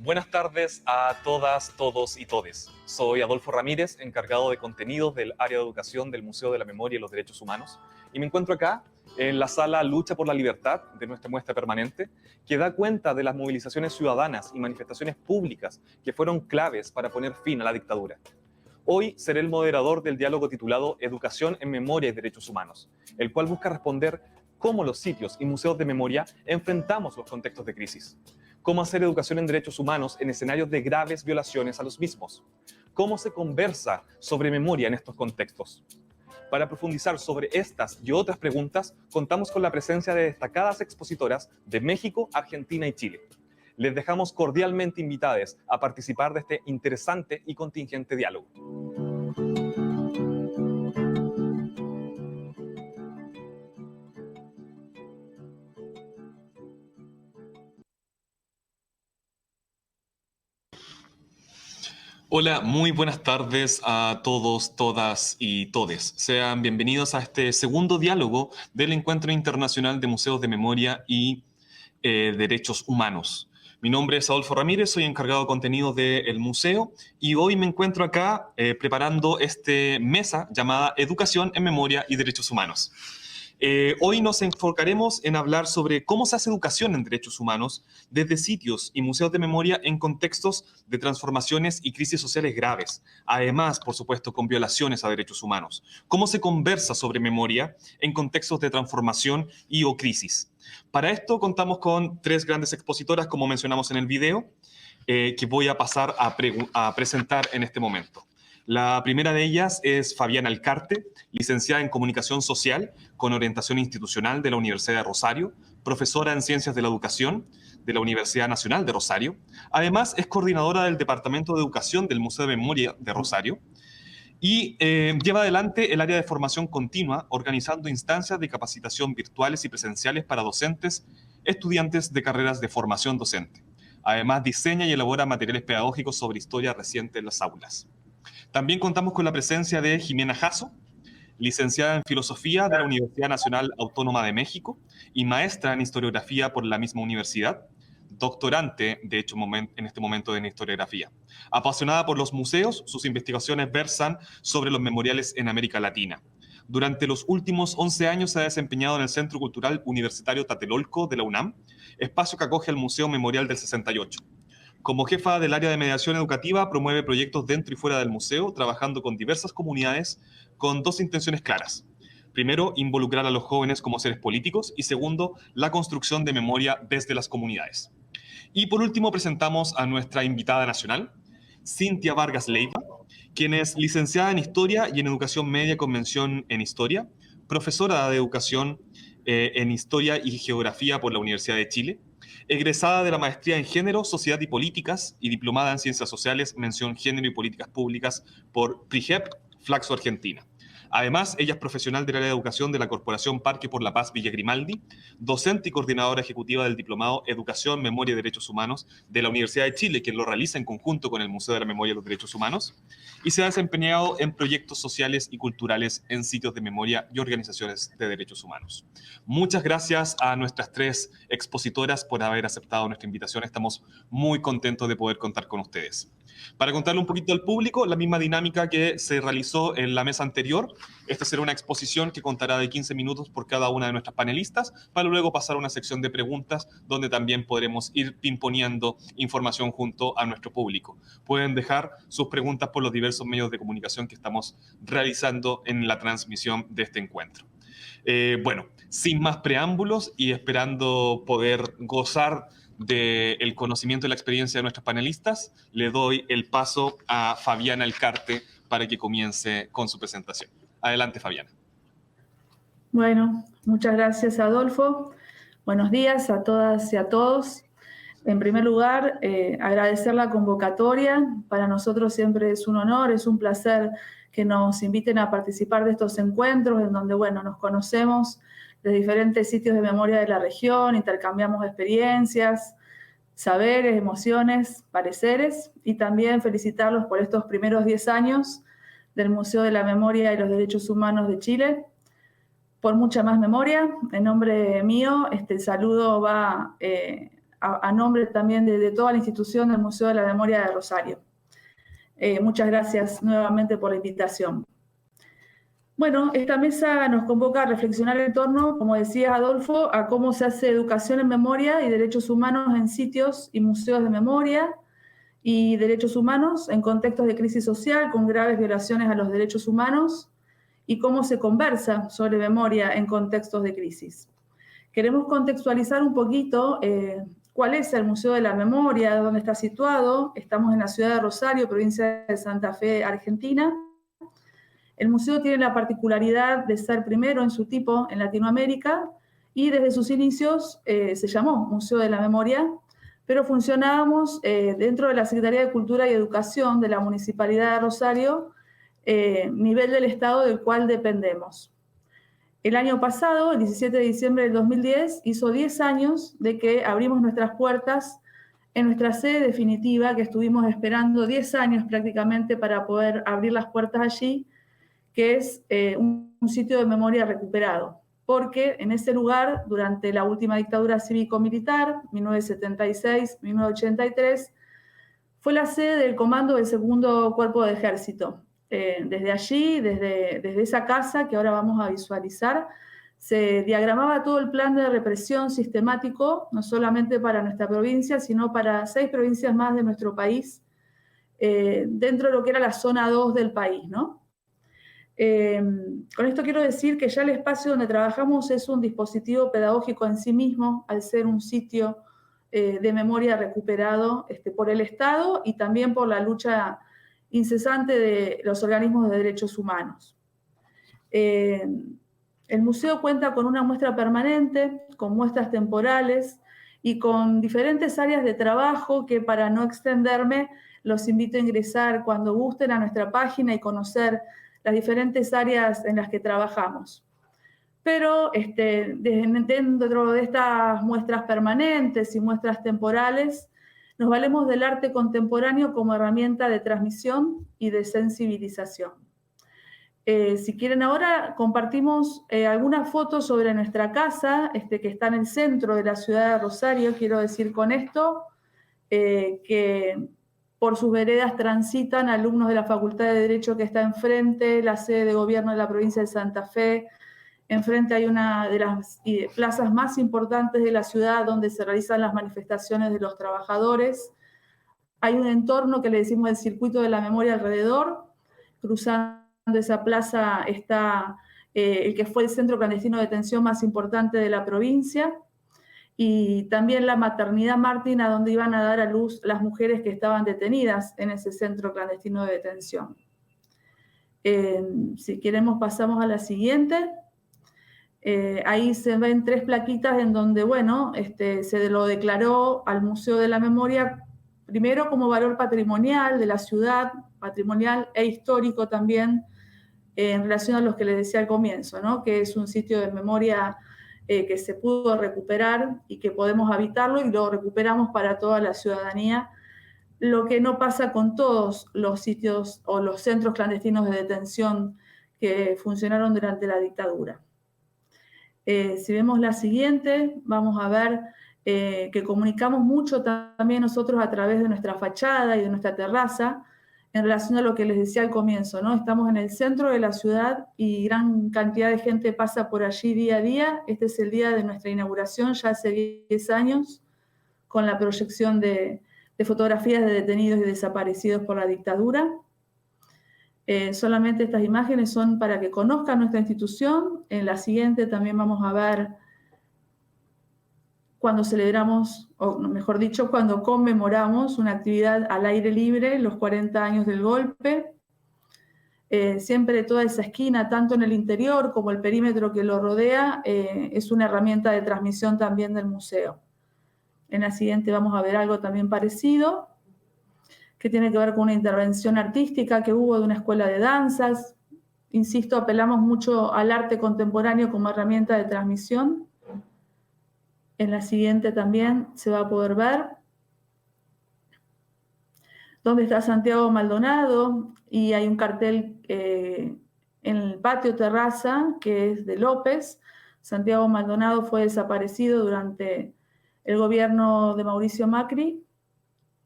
Buenas tardes a todas, todos y todes. Soy Adolfo Ramírez, encargado de contenidos del área de educación del Museo de la Memoria y los Derechos Humanos, y me encuentro acá en la sala Lucha por la Libertad de nuestra muestra permanente, que da cuenta de las movilizaciones ciudadanas y manifestaciones públicas que fueron claves para poner fin a la dictadura. Hoy seré el moderador del diálogo titulado Educación en Memoria y Derechos Humanos, el cual busca responder cómo los sitios y museos de memoria enfrentamos los contextos de crisis. Cómo hacer educación en derechos humanos en escenarios de graves violaciones a los mismos. Cómo se conversa sobre memoria en estos contextos. Para profundizar sobre estas y otras preguntas, contamos con la presencia de destacadas expositoras de México, Argentina y Chile. Les dejamos cordialmente invitadas a participar de este interesante y contingente diálogo. Hola, muy buenas tardes a todos, todas y todes. Sean bienvenidos a este segundo diálogo del Encuentro Internacional de Museos de Memoria y Derechos Humanos. Mi nombre es Adolfo Ramírez, soy encargado de contenidos del museo y hoy me encuentro acá preparando esta mesa llamada Educación en Memoria y Derechos Humanos. Hoy nos enfocaremos en hablar sobre cómo se hace educación en derechos humanos desde sitios y museos de memoria en contextos de transformaciones y crisis sociales graves. Además, por supuesto, con violaciones a derechos humanos. Cómo se conversa sobre memoria en contextos de transformación y o crisis. Para esto contamos con tres grandes expositoras, como mencionamos en el video, que voy a pasar a presentar en este momento. La primera de ellas es Fabiana Alcarte, licenciada en Comunicación Social con orientación institucional de la Universidad de Rosario, profesora en Ciencias de la Educación de la Universidad Nacional de Rosario. Además, es coordinadora del Departamento de Educación del Museo de Memoria de Rosario y lleva adelante el área de formación continua, organizando instancias de capacitación virtuales y presenciales para docentes, estudiantes de carreras de formación docente. Además, diseña y elabora materiales pedagógicos sobre historia reciente en las aulas. También contamos con la presencia de Jimena Jasso, licenciada en Filosofía de la Universidad Nacional Autónoma de México y maestra en Historiografía por la misma universidad, doctorante, de hecho, en este momento en Historiografía. Apasionada por los museos, sus investigaciones versan sobre los memoriales en América Latina. Durante los últimos 11 años se ha desempeñado en el Centro Cultural Universitario Tlatelolco de la UNAM, espacio que acoge el Museo Memorial del 68. Como jefa del área de mediación educativa, promueve proyectos dentro y fuera del museo, trabajando con diversas comunidades con dos intenciones claras. Primero, involucrar a los jóvenes como seres políticos y segundo, la construcción de memoria desde las comunidades. Y por último, presentamos a nuestra invitada nacional, Cintia Vargas Leiva, quien es licenciada en Historia y en Educación Media con mención en Historia, profesora de Educación en Historia y Geografía por la Universidad de Chile, egresada de la maestría en Género, Sociedad y Políticas y diplomada en Ciencias Sociales, mención Género y Políticas Públicas por PRIGEP, Flaxo, Argentina. Además, ella es profesional del área de educación de la Corporación Parque por la Paz Villa Grimaldi, docente y coordinadora ejecutiva del Diplomado Educación, Memoria y Derechos Humanos de la Universidad de Chile, quien lo realiza en conjunto con el Museo de la Memoria y los Derechos Humanos, y se ha desempeñado en proyectos sociales y culturales en sitios de memoria y organizaciones de derechos humanos. Muchas gracias a nuestras tres expositoras por haber aceptado nuestra invitación. Estamos muy contentos de poder contar con ustedes. Para contarle un poquito al público, la misma dinámica que se realizó en la mesa anterior. Esta será una exposición que contará de 15 minutos por cada una de nuestras panelistas, para luego pasar a una sección de preguntas donde también podremos ir pimponeando información junto a nuestro público. Pueden dejar sus preguntas por los diversos medios de comunicación que estamos realizando en la transmisión de este encuentro. Bueno, sin más preámbulos y esperando poder gozar del conocimiento y la experiencia de nuestros panelistas, le doy el paso a Fabiana Alcarte para que comience con su presentación. Adelante, Fabiana. Bueno, muchas gracias, Adolfo. Buenos días a todas y a todos. En primer lugar, agradecer la convocatoria. Para nosotros siempre es un honor, es un placer que nos inviten a participar de estos encuentros en donde, bueno, nos conocemos de diferentes sitios de memoria de la región, intercambiamos experiencias, saberes, emociones, pareceres, y también felicitarlos por estos primeros 10 años del Museo de la Memoria y los Derechos Humanos de Chile. Por mucha más memoria, en nombre mío, este saludo va a nombre también de toda la institución del Museo de la Memoria de Rosario. Muchas gracias nuevamente por la invitación. Bueno, esta mesa nos convoca a reflexionar en torno, como decía Adolfo, a cómo se hace educación en memoria y derechos humanos en sitios y museos de memoria y derechos humanos en contextos de crisis social con graves violaciones a los derechos humanos y cómo se conversa sobre memoria en contextos de crisis. Queremos contextualizar un poquito cuál es el Museo de la Memoria, dónde está situado. Estamos en la ciudad de Rosario, provincia de Santa Fe, Argentina. El museo tiene la particularidad de ser primero en su tipo en Latinoamérica y desde sus inicios se llamó Museo de la Memoria, pero funcionábamos dentro de la Secretaría de Cultura y Educación de la Municipalidad de Rosario, nivel del Estado del cual dependemos. El año pasado, el 17 de diciembre del 2010, hizo 10 años de que abrimos nuestras puertas en nuestra sede definitiva, que estuvimos esperando 10 años prácticamente para poder abrir las puertas allí, que es un sitio de memoria recuperado, porque en ese lugar, durante la última dictadura cívico-militar, 1976-1983, fue la sede del comando del Segundo Cuerpo de Ejército. Desde allí, desde esa casa que ahora vamos a visualizar, se diagramaba todo el plan de represión sistemático, no solamente para nuestra provincia, sino para 6 provincias más de nuestro país, dentro de lo que era la zona 2 del país, ¿no? Con esto quiero decir que ya el espacio donde trabajamos es un dispositivo pedagógico en sí mismo, al ser un sitio de memoria recuperado por el Estado y también por la lucha incesante de los organismos de derechos humanos. El museo cuenta con una muestra permanente, con muestras temporales y con diferentes áreas de trabajo que, para no extenderme, los invito a ingresar cuando gusten a nuestra página y conocer las diferentes áreas en las que trabajamos. Pero dentro de estas muestras permanentes y muestras temporales, nos valemos del arte contemporáneo como herramienta de transmisión y de sensibilización. Si quieren ahora, compartimos algunas fotos sobre nuestra casa, que está en el centro de la ciudad de Rosario. Quiero decir con esto que por sus veredas transitan alumnos de la Facultad de Derecho que está enfrente, la sede de gobierno de la provincia de Santa Fe. Enfrente hay una de las plazas más importantes de la ciudad donde se realizan las manifestaciones de los trabajadores. Hay un entorno que le decimos el circuito de la memoria alrededor. Cruzando esa plaza está el que fue el centro clandestino de detención más importante de la provincia, y también la maternidad Martín, a donde iban a dar a luz las mujeres que estaban detenidas en ese centro clandestino de detención. Si queremos pasamos a la siguiente. Ahí se ven 3 plaquitas en donde, bueno, se lo declaró al Museo de la Memoria, primero como valor patrimonial de la ciudad, patrimonial e histórico también, en relación a los que les decía al comienzo, ¿no? Que es un sitio de memoria que se pudo recuperar y que podemos habitarlo y lo recuperamos para toda la ciudadanía, lo que no pasa con todos los sitios o los centros clandestinos de detención que funcionaron durante la dictadura. Si vemos la siguiente, vamos a ver que comunicamos mucho también nosotros a través de nuestra fachada y de nuestra terraza, en relación a lo que les decía al comienzo, ¿no? Estamos en el centro de la ciudad y gran cantidad de gente pasa por allí día a día. Este es el día de nuestra inauguración, ya hace 10 años, con la proyección de fotografías de detenidos y desaparecidos por la dictadura. Solamente estas imágenes son para que conozcan nuestra institución. En la siguiente también vamos a ver cuando celebramos, o mejor dicho, cuando conmemoramos una actividad al aire libre, los 40 años del golpe. Siempre toda esa esquina, tanto en el interior como el perímetro que lo rodea, es una herramienta de transmisión también del museo. En la siguiente vamos a ver algo también parecido, que tiene que ver con una intervención artística que hubo de una escuela de danzas. Insisto, apelamos mucho al arte contemporáneo como herramienta de transmisión. En la siguiente también se va a poder ver dónde está Santiago Maldonado, y hay un cartel en el patio terraza que es de López. Santiago Maldonado fue desaparecido durante el gobierno de Mauricio Macri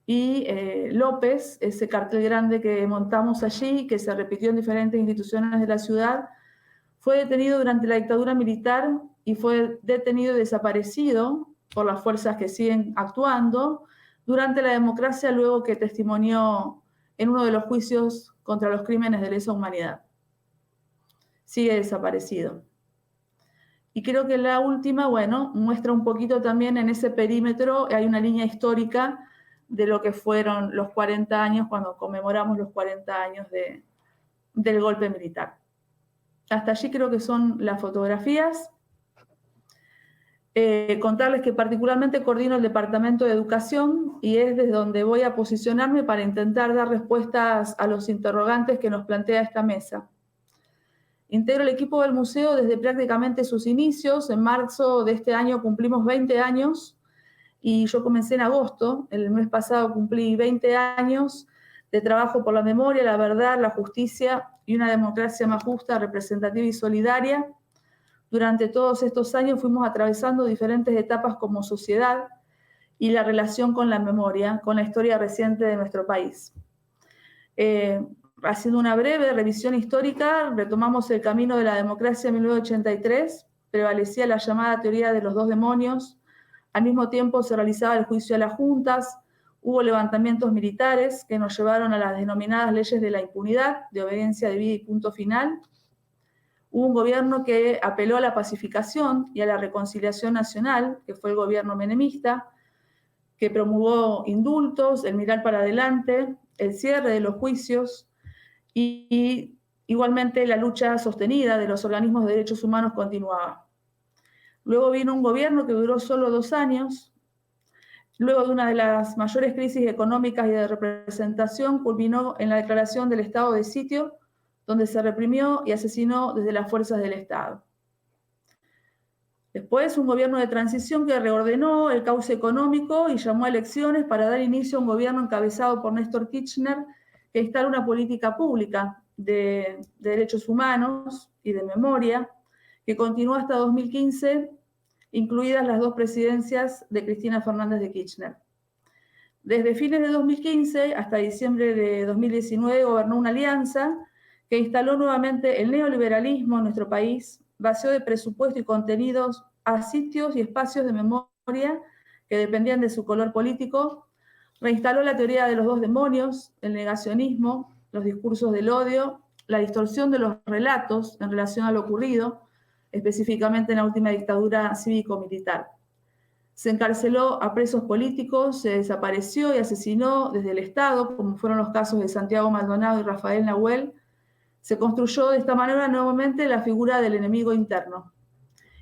y López, ese cartel grande que montamos allí, que se repitió en diferentes instituciones de la ciudad, fue detenido durante la dictadura militar y fue detenido y desaparecido por las fuerzas que siguen actuando durante la democracia, luego que testimonió en uno de los juicios contra los crímenes de lesa humanidad. Sigue desaparecido. Y creo que la última, bueno, muestra un poquito también en ese perímetro, hay una línea histórica de lo que fueron los 40 años, cuando conmemoramos los 40 años del golpe militar. Hasta allí creo que son las fotografías. Contarles que particularmente coordino el Departamento de Educación y es desde donde voy a posicionarme para intentar dar respuestas a los interrogantes que nos plantea esta mesa. Integro el equipo del museo desde prácticamente sus inicios. En marzo de este año cumplimos 20 años y yo comencé en agosto. El mes pasado cumplí 20 años de trabajo por la memoria, la verdad, la justicia y una democracia más justa, representativa y solidaria. Durante todos estos años fuimos atravesando diferentes etapas como sociedad y la relación con la memoria, con la historia reciente de nuestro país. Haciendo una breve revisión histórica, retomamos el camino de la democracia en 1983, prevalecía la llamada teoría de los dos demonios, al mismo tiempo se realizaba el juicio a las juntas, hubo levantamientos militares que nos llevaron a las denominadas leyes de la impunidad, de obediencia debida y punto final. Hubo un gobierno que apeló a la pacificación y a la reconciliación nacional, que fue el gobierno menemista, que promulgó indultos, el mirar para adelante, el cierre de los juicios y igualmente la lucha sostenida de los organismos de derechos humanos continuaba. Luego vino un gobierno que duró solo 2 años. Luego de una de las mayores crisis económicas y de representación, culminó en la declaración del estado de sitio, donde se reprimió y asesinó desde las fuerzas del Estado. Después, un gobierno de transición que reordenó el cauce económico y llamó a elecciones para dar inicio a un gobierno encabezado por Néstor Kirchner, que instala una política pública de derechos humanos y de memoria, que continuó hasta 2015, incluidas las 2 presidencias de Cristina Fernández de Kirchner. Desde fines de 2015 hasta diciembre de 2019 gobernó una alianza que instaló nuevamente el neoliberalismo en nuestro país, vació de presupuesto y contenidos a sitios y espacios de memoria que dependían de su color político, reinstaló la teoría de los dos demonios, el negacionismo, los discursos del odio, la distorsión de los relatos en relación a lo ocurrido, específicamente en la última dictadura cívico-militar. Se encarceló a presos políticos, se desapareció y asesinó desde el Estado, como fueron los casos de Santiago Maldonado y Rafael Nahuel. Se construyó de esta manera nuevamente la figura del enemigo interno.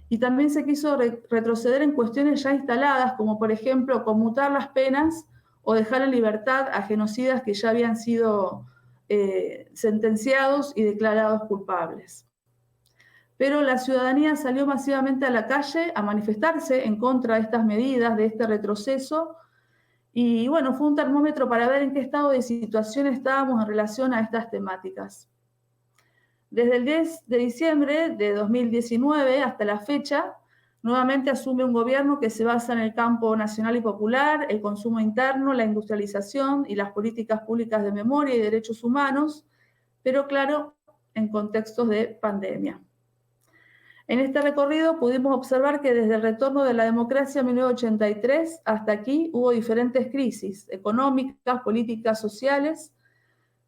Y también se quiso retroceder en cuestiones ya instaladas, como por ejemplo conmutar las penas o dejar en libertad a genocidas que ya habían sido sentenciados y declarados culpables. Pero la ciudadanía salió masivamente a la calle a manifestarse en contra de estas medidas, de este retroceso, y bueno, fue un termómetro para ver en qué estado de situación estábamos en relación a estas temáticas. Desde el 10 de diciembre de 2019 hasta la fecha, nuevamente asume un gobierno que se basa en el campo nacional y popular, el consumo interno, la industrialización y las políticas públicas de memoria y derechos humanos, pero claro, en contextos de pandemia. En este recorrido pudimos observar que desde el retorno de la democracia en 1983 hasta aquí hubo diferentes crisis económicas, políticas, sociales.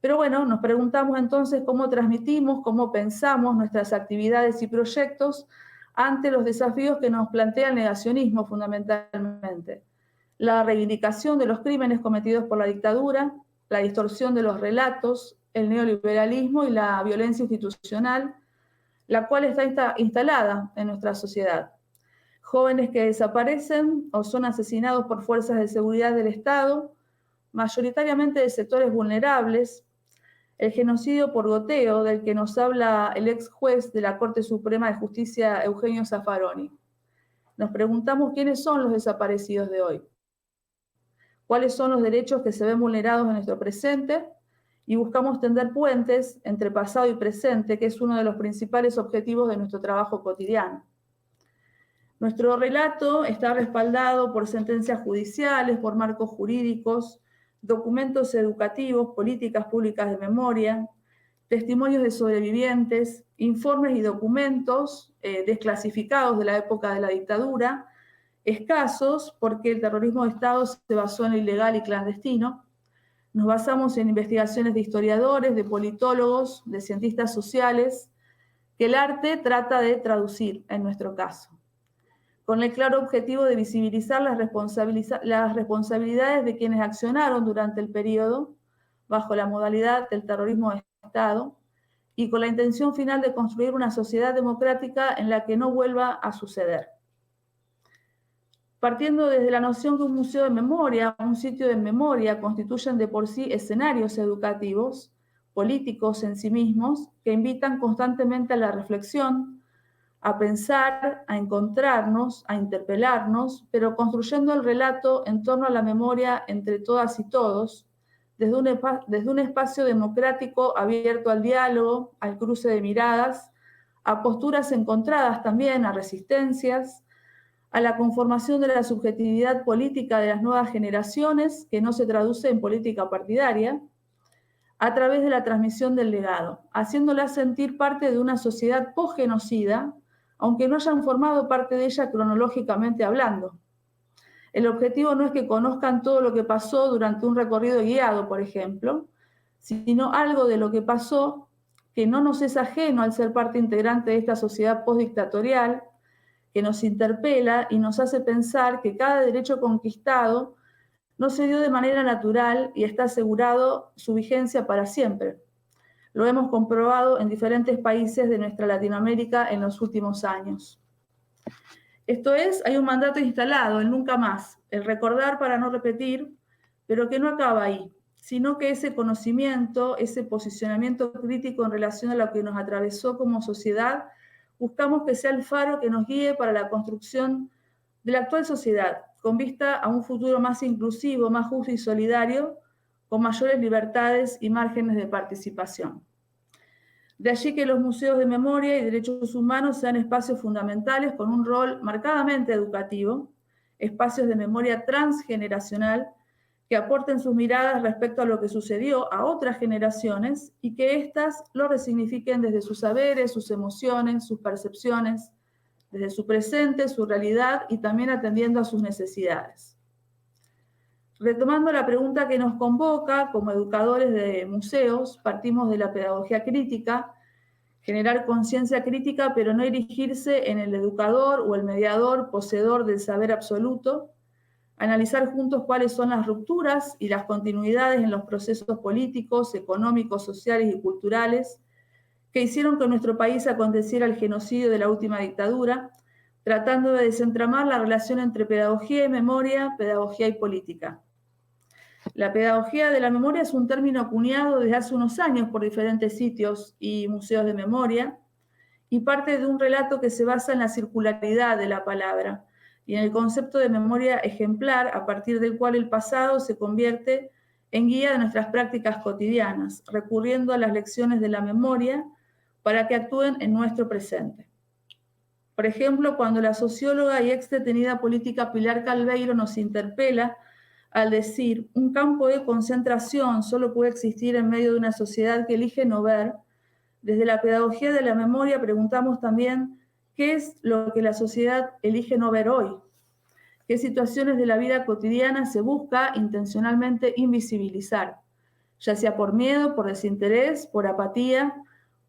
Pero bueno, nos preguntamos entonces cómo transmitimos, cómo pensamos nuestras actividades y proyectos ante los desafíos que nos plantea el negacionismo fundamentalmente. La reivindicación de los crímenes cometidos por la dictadura, la distorsión de los relatos, el neoliberalismo y la violencia institucional, la cual está instalada en nuestra sociedad. Jóvenes que desaparecen o son asesinados por fuerzas de seguridad del Estado, mayoritariamente de sectores vulnerables, el genocidio por goteo del que nos habla el ex juez de la Corte Suprema de Justicia, Eugenio Zaffaroni. Nos preguntamos quiénes son los desaparecidos de hoy, cuáles son los derechos que se ven vulnerados en nuestro presente, y buscamos tender puentes entre pasado y presente, que es uno de los principales objetivos de nuestro trabajo cotidiano. Nuestro relato está respaldado por sentencias judiciales, por marcos jurídicos, documentos educativos, políticas públicas de memoria, testimonios de sobrevivientes, informes y documentos desclasificados de la época de la dictadura, escasos porque el terrorismo de Estado se basó en lo ilegal y clandestino. Nos basamos en investigaciones de historiadores, de politólogos, de cientistas sociales, que el arte trata de traducir en nuestro caso, con el claro objetivo de visibilizar las responsabilidades de quienes accionaron durante el periodo bajo la modalidad del terrorismo de Estado y con la intención final de construir una sociedad democrática en la que no vuelva a suceder. Partiendo desde la noción que un museo de memoria, un sitio de memoria, constituyen de por sí escenarios educativos, políticos en sí mismos, que invitan constantemente a la reflexión, a pensar, a encontrarnos, a interpelarnos, pero construyendo el relato en torno a la memoria entre todas y todos, desde un espacio democrático abierto al diálogo, al cruce de miradas, a posturas encontradas también, a resistencias, a la conformación de la subjetividad política de las nuevas generaciones, que no se traduce en política partidaria, a través de la transmisión del legado, haciéndolas sentir parte de una sociedad posgenocida, aunque no hayan formado parte de ella cronológicamente hablando. El objetivo no es que conozcan todo lo que pasó durante un recorrido guiado, por ejemplo, sino algo de lo que pasó que no nos es ajeno al ser parte integrante de esta sociedad postdictatorial, que nos interpela y nos hace pensar que cada derecho conquistado no se dio de manera natural y está asegurado su vigencia para siempre. Lo hemos comprobado en diferentes países de nuestra Latinoamérica en los últimos años. Esto es, hay un mandato instalado, el nunca más, el recordar para no repetir, pero que no acaba ahí, sino que ese conocimiento, ese posicionamiento crítico en relación a lo que nos atravesó como sociedad, buscamos que sea el faro que nos guíe para la construcción de la actual sociedad, con vista a un futuro más inclusivo, más justo y solidario, con mayores libertades y márgenes de participación. De allí que los museos de memoria y derechos humanos sean espacios fundamentales con un rol marcadamente educativo, espacios de memoria transgeneracional que aporten sus miradas respecto a lo que sucedió a otras generaciones y que éstas lo resignifiquen desde sus saberes, sus emociones, sus percepciones, desde su presente, su realidad y también atendiendo a sus necesidades. Retomando la pregunta que nos convoca, como educadores de museos, partimos de la pedagogía crítica, generar conciencia crítica, pero no erigirse en el educador o el mediador poseedor del saber absoluto, analizar juntos cuáles son las rupturas y las continuidades en los procesos políticos, económicos, sociales y culturales que hicieron que en nuestro país aconteciera el genocidio de la última dictadura, tratando de desentramar la relación entre pedagogía y memoria, pedagogía y política. La pedagogía de la memoria es un término acuñado desde hace unos años por diferentes sitios y museos de memoria y parte de un relato que se basa en la circularidad de la palabra y en el concepto de memoria ejemplar a partir del cual el pasado se convierte en guía de nuestras prácticas cotidianas, recurriendo a las lecciones de la memoria para que actúen en nuestro presente. Por ejemplo, cuando la socióloga y ex detenida política Pilar Calveiro nos interpela al decir, un campo de concentración solo puede existir en medio de una sociedad que elige no ver, desde la pedagogía de la memoria preguntamos también qué es lo que la sociedad elige no ver hoy, qué situaciones de la vida cotidiana se busca intencionalmente invisibilizar, ya sea por miedo, por desinterés, por apatía,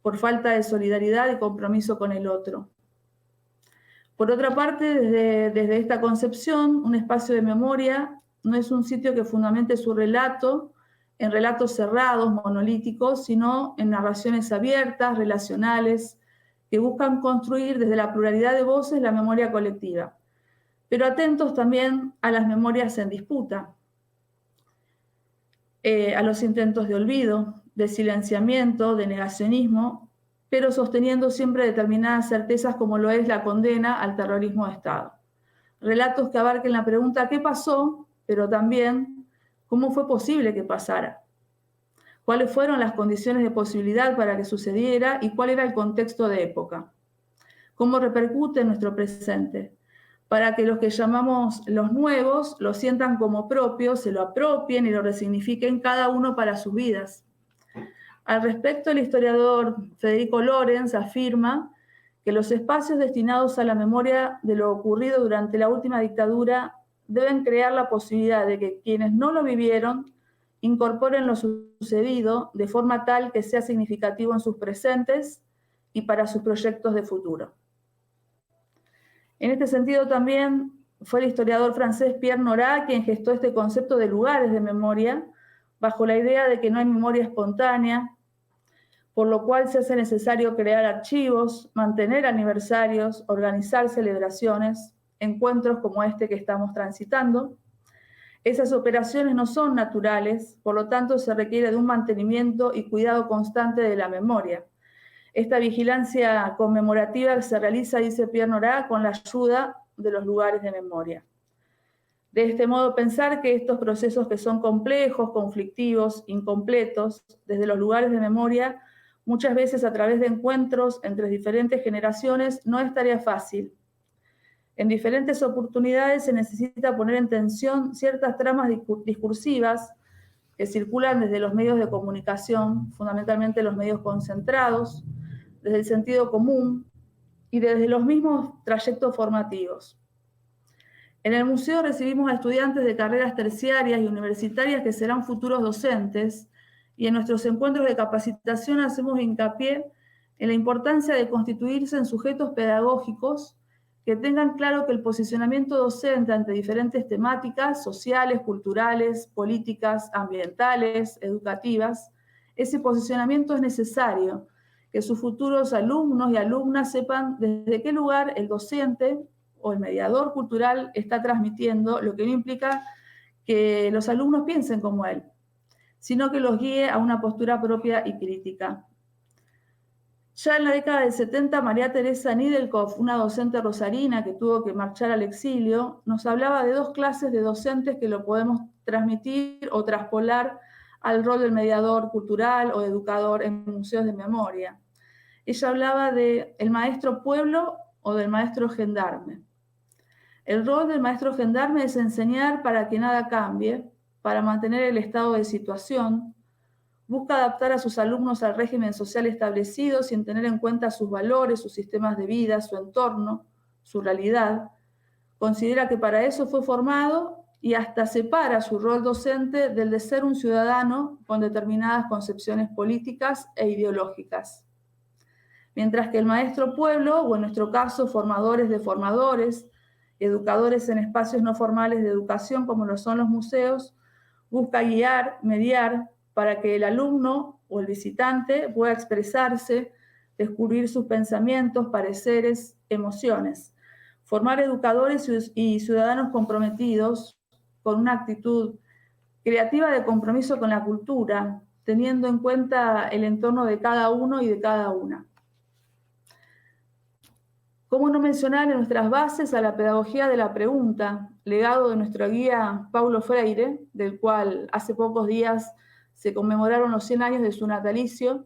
por falta de solidaridad y compromiso con el otro. Por otra parte, desde esta concepción, un espacio de memoria no es un sitio que fundamente su relato en relatos cerrados, monolíticos, sino en narraciones abiertas, relacionales, que buscan construir desde la pluralidad de voces la memoria colectiva, pero atentos también a las memorias en disputa, a los intentos de olvido, de silenciamiento, de negacionismo, pero sosteniendo siempre determinadas certezas como lo es la condena al terrorismo de Estado. Relatos que abarquen la pregunta ¿qué pasó?, pero también ¿cómo fue posible que pasara? ¿Cuáles fueron las condiciones de posibilidad para que sucediera y cuál era el contexto de época? ¿Cómo repercute en nuestro presente? para que los que llamamos los nuevos lo sientan como propio, se lo apropien y lo resignifiquen cada uno para sus vidas. Al respecto, el historiador Federico Lorenz afirma que los espacios destinados a la memoria de lo ocurrido durante la última dictadura deben crear la posibilidad de que quienes no lo vivieron incorporen lo sucedido de forma tal que sea significativo en sus presentes y para sus proyectos de futuro. En este sentido también fue el historiador francés Pierre Nora quien gestó este concepto de lugares de memoria, bajo la idea de que no hay memoria espontánea, por lo cual se hace necesario crear archivos, mantener aniversarios, organizar celebraciones, encuentros como este que estamos transitando. Esas operaciones no son naturales, por lo tanto se requiere de un mantenimiento y cuidado constante de la memoria. Esta vigilancia conmemorativa se realiza, dice Pierre Nora, con la ayuda de los lugares de memoria. De este modo, pensar que estos procesos que son complejos, conflictivos, incompletos, desde los lugares de memoria, muchas veces a través de encuentros entre diferentes generaciones, no es tarea fácil. En diferentes oportunidades se necesita poner en tensión ciertas tramas discursivas que circulan desde los medios de comunicación, fundamentalmente los medios concentrados, desde el sentido común y desde los mismos trayectos formativos. En el museo recibimos a estudiantes de carreras terciarias y universitarias que serán futuros docentes, y en nuestros encuentros de capacitación hacemos hincapié en la importancia de constituirse en sujetos pedagógicos que tengan claro que el posicionamiento docente ante diferentes temáticas sociales, culturales, políticas, ambientales, educativas, ese posicionamiento es necesario, que sus futuros alumnos y alumnas sepan desde qué lugar el docente o el mediador cultural está transmitiendo, lo que no implica que los alumnos piensen como él, sino que los guíe a una postura propia y crítica. Ya en la década del 70, María Teresa Nidelkoff, una docente rosarina que tuvo que marchar al exilio, nos hablaba de dos clases de docentes que lo podemos transmitir o traspolar al rol del mediador cultural o educador en museos de memoria. Ella hablaba del maestro pueblo o del maestro gendarme. El rol del maestro gendarme es enseñar para que nada cambie, para mantener el estado de situación. Busca adaptar a sus alumnos al régimen social establecido sin tener en cuenta sus valores, sus sistemas de vida, su entorno, su realidad. Considera que para eso fue formado y hasta separa su rol docente del de ser un ciudadano con determinadas concepciones políticas e ideológicas. Mientras que el maestro pueblo, o en nuestro caso formadores de formadores, educadores en espacios no formales de educación como lo son los museos, busca guiar, mediar, para que el alumno o el visitante pueda expresarse, descubrir sus pensamientos, pareceres, emociones. Formar educadores y ciudadanos comprometidos con una actitud creativa de compromiso con la cultura, teniendo en cuenta el entorno de cada uno y de cada una. ¿Cómo no mencionar en nuestras bases a la pedagogía de la pregunta, legado de nuestro guía Paulo Freire, del cual hace pocos días se conmemoraron los 100 años de su natalicio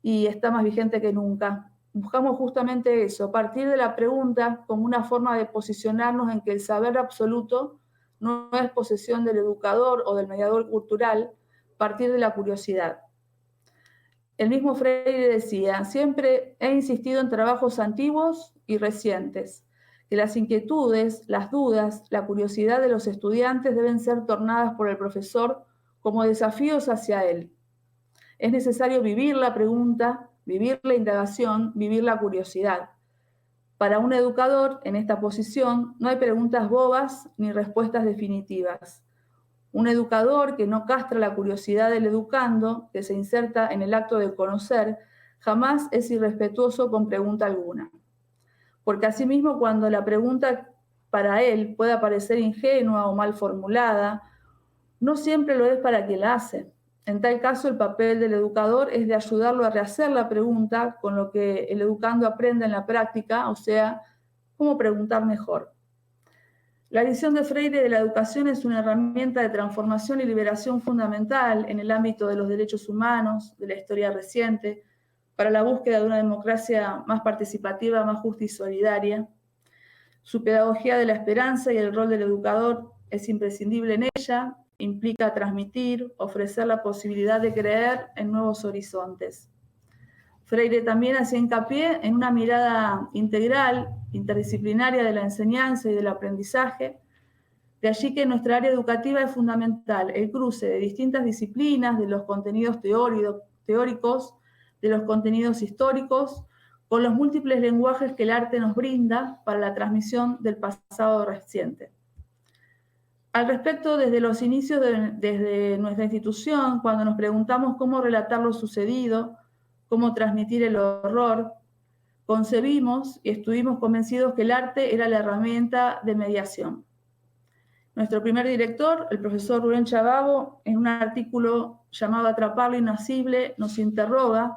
y está más vigente que nunca? Buscamos justamente eso, partir de la pregunta como una forma de posicionarnos en que el saber absoluto no es posesión del educador o del mediador cultural, partir de la curiosidad. El mismo Freire decía, siempre he insistido en trabajos antiguos y recientes, que las inquietudes, las dudas, la curiosidad de los estudiantes deben ser tornadas por el profesor como desafíos hacia él. Es necesario vivir la pregunta, vivir la indagación, vivir la curiosidad. Para un educador, en esta posición, no hay preguntas bobas ni respuestas definitivas. Un educador que no castra la curiosidad del educando, que se inserta en el acto de conocer, jamás es irrespetuoso con pregunta alguna. Porque asimismo, cuando la pregunta para él pueda parecer ingenua o mal formulada, no siempre lo es para quien la hace. En tal caso, el papel del educador es de ayudarlo a rehacer la pregunta con lo que el educando aprende en la práctica, o sea, cómo preguntar mejor. La visión de Freire de la educación es una herramienta de transformación y liberación fundamental en el ámbito de los derechos humanos, de la historia reciente, para la búsqueda de una democracia más participativa, más justa y solidaria. Su pedagogía de la esperanza y el rol del educador es imprescindible en ella, implica transmitir, ofrecer la posibilidad de creer en nuevos horizontes. Freire también hacía hincapié en una mirada integral, interdisciplinaria de la enseñanza y del aprendizaje. De allí que nuestra área educativa es fundamental, el cruce de distintas disciplinas, de los contenidos teóricos, de los contenidos históricos, con los múltiples lenguajes que el arte nos brinda para la transmisión del pasado reciente. Al respecto, desde los inicios, desde nuestra institución, cuando nos preguntamos cómo relatar lo sucedido, cómo transmitir el horror, concebimos y estuvimos convencidos que el arte era la herramienta de mediación. Nuestro primer director, el profesor Rubén Chababo, en un artículo llamado Atrapar lo Inasible, nos interroga,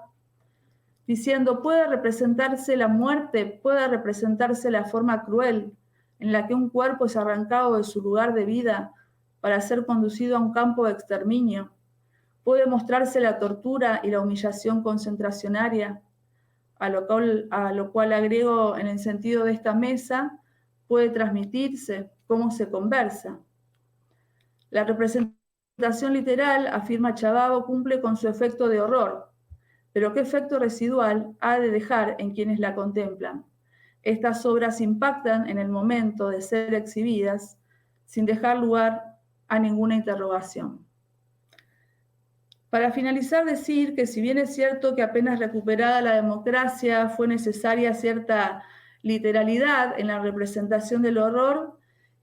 diciendo, ¿puede representarse la muerte? ¿Puede representarse la forma cruel en la que un cuerpo es arrancado de su lugar de vida para ser conducido a un campo de exterminio? ¿Puede mostrarse la tortura y la humillación concentracionaria? A lo cual agrego en el sentido de esta mesa, puede transmitirse, cómo se conversa. La representación literal, afirma Chababo, cumple con su efecto de horror, pero ¿qué efecto residual ha de dejar en quienes la contemplan? Estas obras impactan en el momento de ser exhibidas sin dejar lugar a ninguna interrogación. Para finalizar, decir que si bien es cierto que apenas recuperada la democracia fue necesaria cierta literalidad en la representación del horror,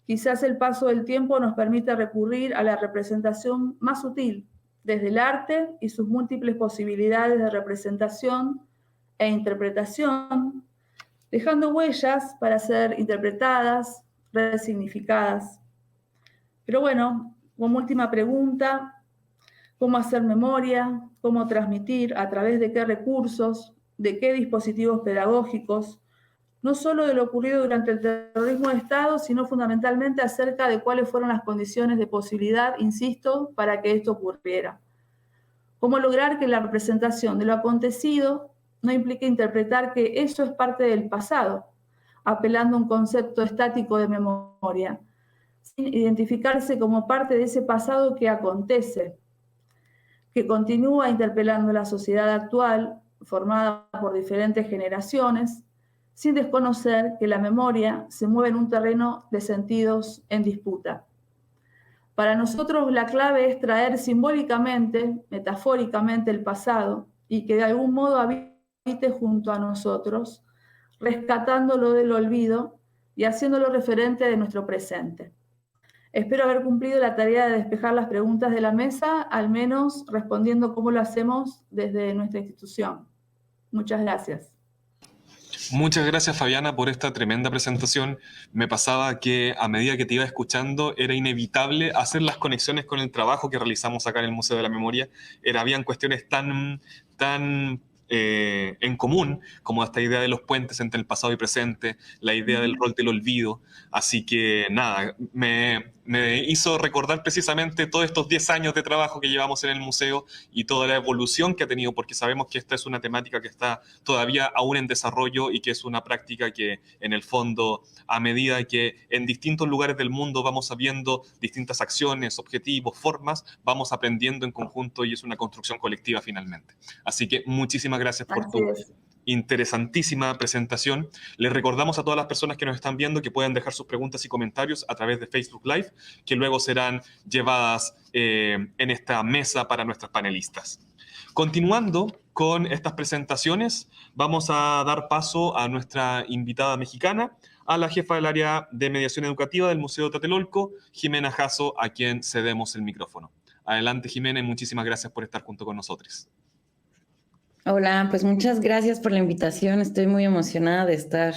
quizás el paso del tiempo nos permita recurrir a la representación más sutil, desde el arte y sus múltiples posibilidades de representación e interpretación, dejando huellas para ser interpretadas, resignificadas. Pero bueno, como última pregunta, ¿cómo hacer memoria? ¿Cómo transmitir? ¿A través de qué recursos? ¿De qué dispositivos pedagógicos? No solo de lo ocurrido durante el terrorismo de Estado, sino fundamentalmente acerca de cuáles fueron las condiciones de posibilidad, insisto, para que esto ocurriera. ¿Cómo lograr que la representación de lo acontecido no implique interpretar que eso es parte del pasado, apelando a un concepto estático de memoria, sin identificarse como parte de ese pasado que acontece, que continúa interpelando la sociedad actual, formada por diferentes generaciones, sin desconocer que la memoria se mueve en un terreno de sentidos en disputa. Para nosotros la clave es traer simbólicamente, metafóricamente el pasado y que de algún modo habite junto a nosotros, rescatándolo del olvido y haciéndolo referente de nuestro presente. Espero haber cumplido la tarea de despejar las preguntas de la mesa, al menos respondiendo cómo lo hacemos desde nuestra institución. Muchas gracias. Muchas gracias, Fabiana, por esta tremenda presentación. Me pasaba que a medida que te iba escuchando era inevitable hacer las conexiones con el trabajo que realizamos acá en el Museo de la Memoria. Habían cuestiones tan en común como esta idea de los puentes entre el pasado y presente, la idea del rol del olvido. Así que nada, me hizo recordar precisamente todos estos 10 años de trabajo que llevamos en el museo y toda la evolución que ha tenido, porque sabemos que esta es una temática que está todavía aún en desarrollo y que es una práctica que en el fondo, a medida que en distintos lugares del mundo vamos sabiendo distintas acciones, objetivos, formas, vamos aprendiendo en conjunto y es una construcción colectiva finalmente. Así que muchísimas gracias por tu interesantísima presentación. Les recordamos a todas las personas que nos están viendo que pueden dejar sus preguntas y comentarios a través de Facebook Live, que luego serán llevadas en esta mesa para nuestras panelistas. Continuando con estas presentaciones, vamos a dar paso a nuestra invitada mexicana, a la jefa del área de mediación educativa del Museo Tlatelolco, Jimena Jasso, a quien cedemos el micrófono. Adelante, Jimena, y muchísimas gracias por estar junto con nosotros. Hola, pues muchas gracias por la invitación. Estoy muy emocionada de estar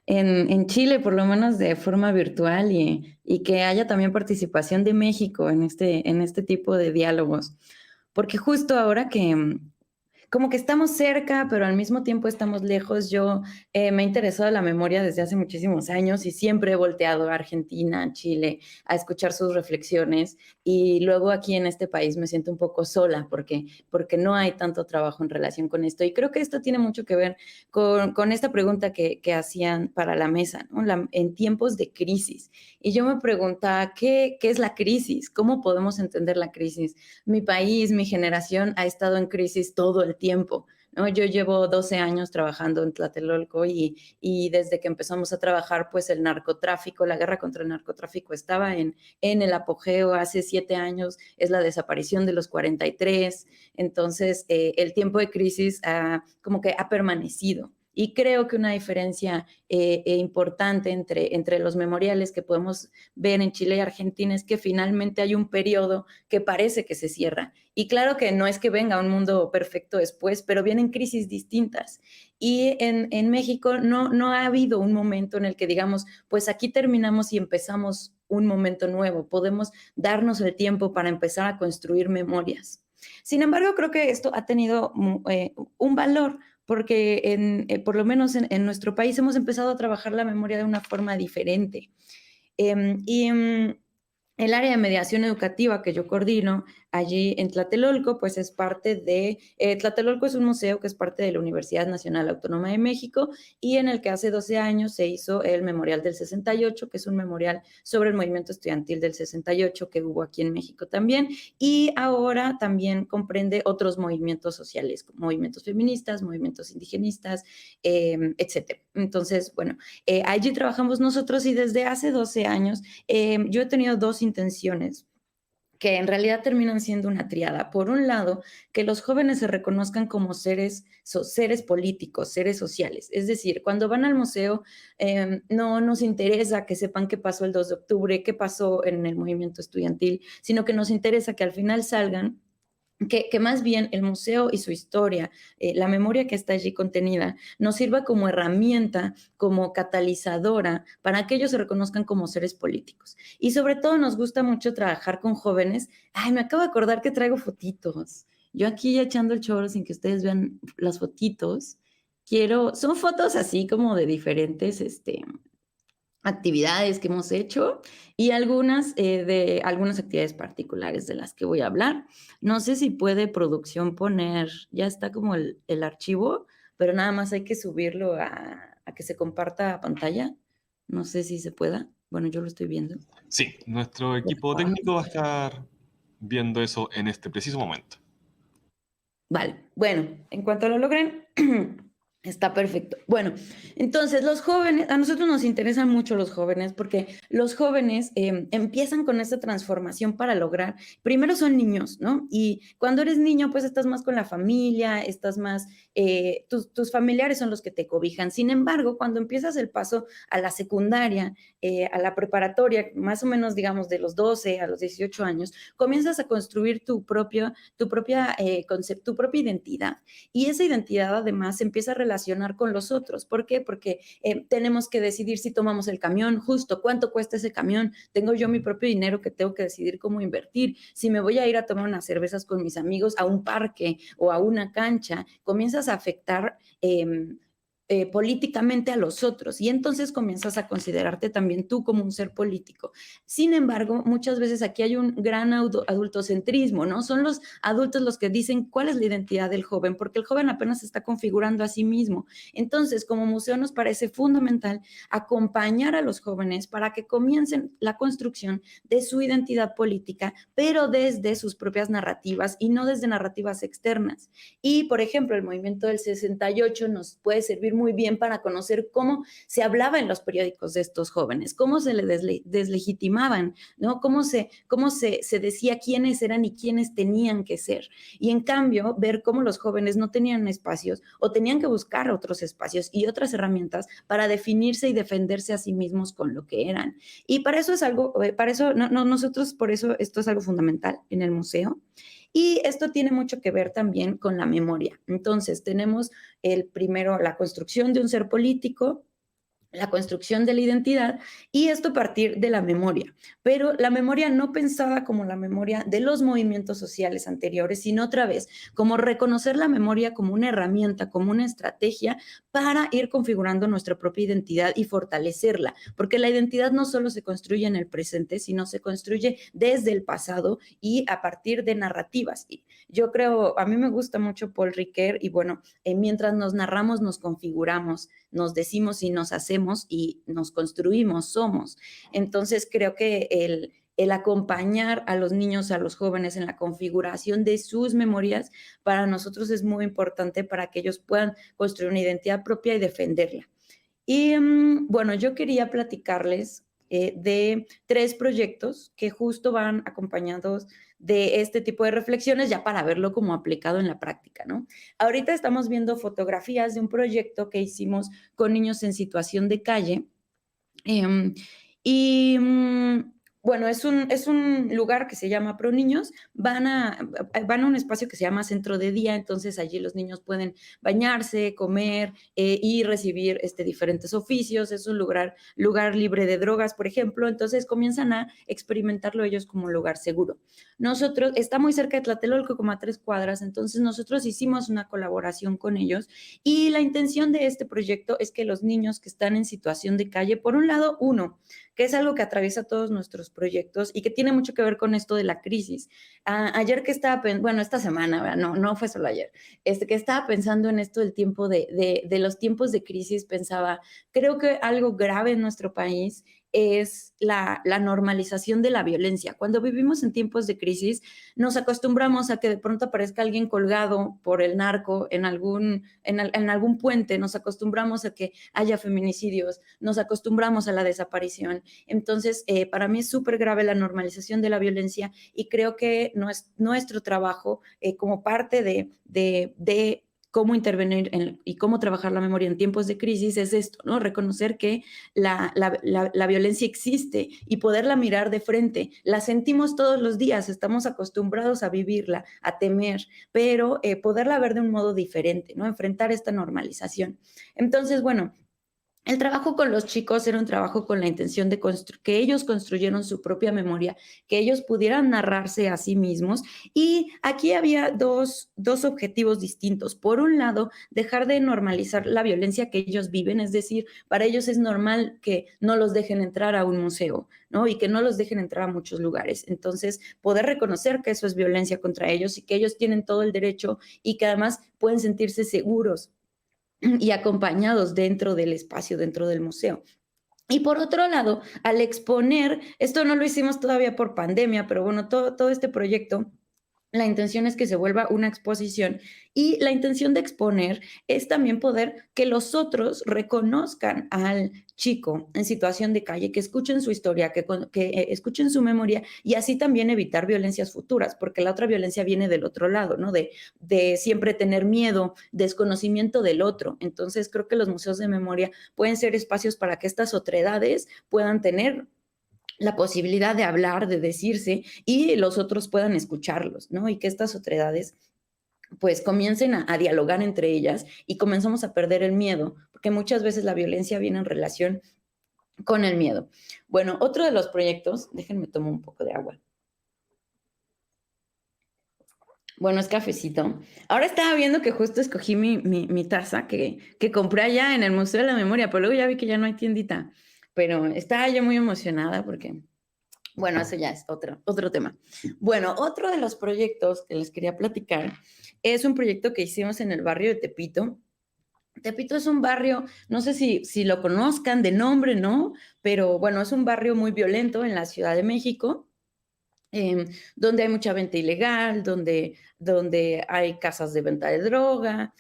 en Chile, por lo menos de forma virtual, y que haya también participación de México en este tipo de diálogos. Porque justo ahora que como que estamos cerca, pero al mismo tiempo estamos lejos. Yo me he interesado en la memoria desde hace muchísimos años y siempre he volteado a Argentina, a Chile, a escuchar sus reflexiones. Y luego aquí en este país me siento un poco sola porque no hay tanto trabajo en relación con esto. Y creo que esto tiene mucho que ver con esta pregunta que hacían para la mesa, ¿no? En tiempos de crisis. Y yo me preguntaba, ¿qué es la crisis? ¿Cómo podemos entender la crisis? Mi país, mi generación ha estado en crisis todo el tiempo, ¿no? Yo llevo 12 años trabajando en Tlatelolco y desde que empezamos a trabajar, pues el narcotráfico, la guerra contra el narcotráfico estaba en el apogeo. Hace 7 años es la desaparición de los 43. Entonces, el tiempo de crisis como que ha permanecido. Y creo que una diferencia importante entre los memoriales que podemos ver en Chile y Argentina es que finalmente hay un periodo que parece que se cierra. Y claro que no es que venga un mundo perfecto después, pero vienen crisis distintas. Y en México no ha habido un momento en el que digamos, pues aquí terminamos y empezamos un momento nuevo. Podemos darnos el tiempo para empezar a construir memorias. Sin embargo, creo que esto ha tenido un valor porque por lo menos en nuestro país hemos empezado a trabajar la memoria de una forma diferente. Y el área de mediación educativa que yo coordino allí en Tlatelolco, pues es parte de, Tlatelolco es un museo que es parte de la Universidad Nacional Autónoma de México y en el que hace 12 años se hizo el Memorial del 68, que es un memorial sobre el movimiento estudiantil del 68 que hubo aquí en México también, y ahora también comprende otros movimientos sociales, movimientos feministas, movimientos indigenistas, etcétera. Entonces, bueno, allí trabajamos nosotros y desde hace 12 años yo he tenido dos intenciones que en realidad terminan siendo una triada. Por un lado, que los jóvenes se reconozcan como seres políticos, seres sociales. Es decir, cuando van al museo, no nos interesa que sepan qué pasó el 2 de octubre, qué pasó en el movimiento estudiantil, sino que nos interesa que al final salgan que más bien el museo y su historia, la memoria que está allí contenida, nos sirva como herramienta, como catalizadora para que ellos se reconozcan como seres políticos. Y sobre todo nos gusta mucho trabajar con jóvenes. Ay, me acabo de acordar que traigo fotitos. Yo aquí ya echando el chorro sin que ustedes vean las fotitos. Son fotos así como de diferentes, actividades que hemos hecho y algunas de algunas actividades particulares de las que voy a hablar. No sé si puede producción poner, ya está como el archivo, pero nada más hay que subirlo a que se comparta a pantalla. No sé si se pueda. Bueno, yo lo estoy viendo. Sí, nuestro equipo técnico va a estar viendo eso en este preciso momento. Vale, bueno, en cuanto lo logren, está perfecto. Bueno, entonces los jóvenes, a nosotros nos interesan mucho los jóvenes porque los jóvenes empiezan con esta transformación para lograr, primero son niños, ¿no? Y cuando eres niño, pues estás más con la familia, estás más, tus familiares son los que te cobijan. Sin embargo, cuando empiezas el paso a la secundaria, a la preparatoria, más o menos, digamos, de los 12 a los 18 años, comienzas a construir tu propia concepto, tu propia identidad. Y esa identidad además se empieza a relacionar con los otros. ¿Por qué? Porque tenemos que decidir si tomamos el camión, justo cuánto cuesta ese camión. Tengo yo mi propio dinero que tengo que decidir cómo invertir. Si me voy a ir a tomar unas cervezas con mis amigos a un parque o a una cancha, comienzas a afectar políticamente a los otros y entonces comienzas a considerarte también tú como un ser político. Sin embargo, muchas veces aquí hay un gran adultocentrismo, ¿no? Son los adultos los que dicen cuál es la identidad del joven, porque el joven apenas se está configurando a sí mismo. Entonces, como museo nos parece fundamental acompañar a los jóvenes para que comiencen la construcción de su identidad política, pero desde sus propias narrativas y no desde narrativas externas. Y, por ejemplo, el movimiento del 68 nos puede servir muy bien para conocer cómo se hablaba en los periódicos de estos jóvenes, cómo se les deslegitimaban, ¿no? Cómo se decía quiénes eran y quiénes tenían que ser. Y en cambio, ver cómo los jóvenes no tenían espacios o tenían que buscar otros espacios y otras herramientas para definirse y defenderse a sí mismos con lo que eran. Y para eso es algo, nosotros por eso esto es algo fundamental en el museo. Y esto tiene mucho que ver también con la memoria. Entonces, tenemos primero la construcción de un ser político, la construcción de la identidad, y esto a partir de la memoria, pero la memoria no pensada como la memoria de los movimientos sociales anteriores, sino otra vez como reconocer la memoria como una herramienta, como una estrategia para ir configurando nuestra propia identidad y fortalecerla, porque la identidad no solo se construye en el presente, sino se construye desde el pasado y a partir de narrativas. Y yo creo, a mí me gusta mucho Paul Ricoeur, y bueno, mientras nos narramos, nos configuramos, nos decimos y nos hacemos y nos construimos, somos. Entonces creo que el acompañar a los niños, a los jóvenes en la configuración de sus memorias, para nosotros es muy importante para que ellos puedan construir una identidad propia y defenderla. Y bueno, yo quería platicarles de 3 proyectos que justo van acompañados de este tipo de reflexiones, ya para verlo como aplicado en la práctica, ¿no? Ahorita estamos viendo fotografías de un proyecto que hicimos con niños en situación de calle. Em, y bueno, es un lugar que se llama Pro Niños. Van a un espacio que se llama Centro de Día, entonces allí los niños pueden bañarse, comer y recibir diferentes oficios. Es un lugar libre de drogas, por ejemplo, entonces comienzan a experimentarlo ellos como un lugar seguro. Nosotros, está muy cerca de Tlatelolco, como a 3 cuadras, entonces nosotros hicimos una colaboración con ellos, y la intención de este proyecto es que los niños que están en situación de calle, por un lado, que es algo que atraviesa todos nuestros proyectos y que tiene mucho que ver con esto de la crisis. Ayer que estaba, bueno, esta semana, no fue solo ayer, que estaba pensando en esto del tiempo de los tiempos de crisis, pensaba, creo que algo grave en nuestro país es la normalización de la violencia. Cuando vivimos en tiempos de crisis, nos acostumbramos a que de pronto aparezca alguien colgado por el narco en algún puente, nos acostumbramos a que haya feminicidios, nos acostumbramos a la desaparición. Entonces, para mí es súper grave la normalización de la violencia, y creo que nuestro trabajo como parte de cómo intervenir y cómo trabajar la memoria en tiempos de crisis es esto, ¿no? Reconocer que la violencia existe y poderla mirar de frente. La sentimos todos los días, estamos acostumbrados a vivirla, a temer, pero poderla ver de un modo diferente, ¿no? Enfrentar esta normalización. Entonces, bueno, el trabajo con los chicos era un trabajo con la intención de que ellos construyeron su propia memoria, que ellos pudieran narrarse a sí mismos. Y aquí había dos objetivos distintos. Por un lado, dejar de normalizar la violencia que ellos viven, es decir, para ellos es normal que no los dejen entrar a un museo, ¿no? Y que no los dejen entrar a muchos lugares. Entonces, poder reconocer que eso es violencia contra ellos y que ellos tienen todo el derecho y que además pueden sentirse seguros y acompañados dentro del espacio, dentro del museo. Y por otro lado, al exponer, esto no lo hicimos todavía por pandemia, pero bueno, todo este proyecto, la intención es que se vuelva una exposición, y la intención de exponer es también poder que los otros reconozcan al chico en situación de calle, que escuchen su historia, que escuchen su memoria, y así también evitar violencias futuras, porque la otra violencia viene del otro lado, ¿no? De siempre tener miedo, desconocimiento del otro. Entonces creo que los museos de memoria pueden ser espacios para que estas otredades puedan tener la posibilidad de hablar, de decirse, y los otros puedan escucharlos, ¿no? Y que estas otredades pues comiencen a dialogar entre ellas y comenzamos a perder el miedo, porque muchas veces la violencia viene en relación con el miedo. Bueno, otro de los proyectos, déjenme tomar un poco de agua. Bueno, es cafecito. Ahora estaba viendo que justo escogí mi taza que compré allá en el Museo de la Memoria, pero luego ya vi que ya no hay tiendita. Pero estaba yo muy emocionada porque, bueno, eso ya es otro tema. Bueno, otro de los proyectos que les quería platicar es un proyecto que hicimos en el barrio de Tepito. Tepito es un barrio, no sé si lo conozcan de nombre, ¿no? Pero bueno, es un barrio muy violento en la Ciudad de México, donde hay mucha venta ilegal, donde hay casas de venta de droga,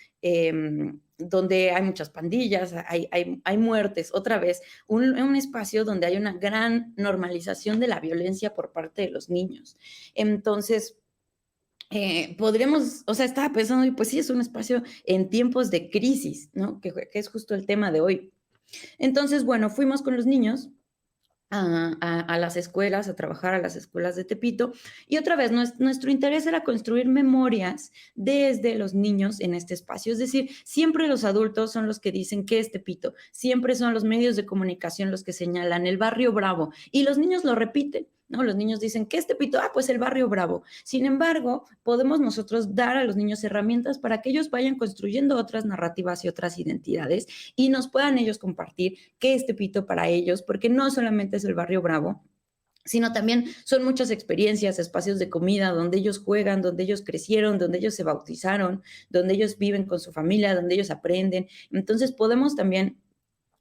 donde hay muchas pandillas, hay muertes. Otra vez, un espacio donde hay una gran normalización de la violencia por parte de los niños. Entonces, podríamos, o sea, estaba pensando, y pues sí, es un espacio en tiempos de crisis, ¿no? Que es justo el tema de hoy. Entonces, bueno, fuimos con los niños a las escuelas, a trabajar a las escuelas de Tepito. Y otra vez, nuestro interés era construir memorias desde los niños en este espacio. Es decir, siempre los adultos son los que dicen qué es Tepito, siempre son los medios de comunicación los que señalan el barrio bravo y los niños lo repiten. ¿No? Los niños dicen, ¿qué es Tepito? Ah, pues el barrio bravo. Sin embargo, podemos nosotros dar a los niños herramientas para que ellos vayan construyendo otras narrativas y otras identidades y nos puedan ellos compartir qué es Tepito para ellos, porque no solamente es el barrio bravo, sino también son muchas experiencias, espacios de comida donde ellos juegan, donde ellos crecieron, donde ellos se bautizaron, donde ellos viven con su familia, donde ellos aprenden. Entonces podemos también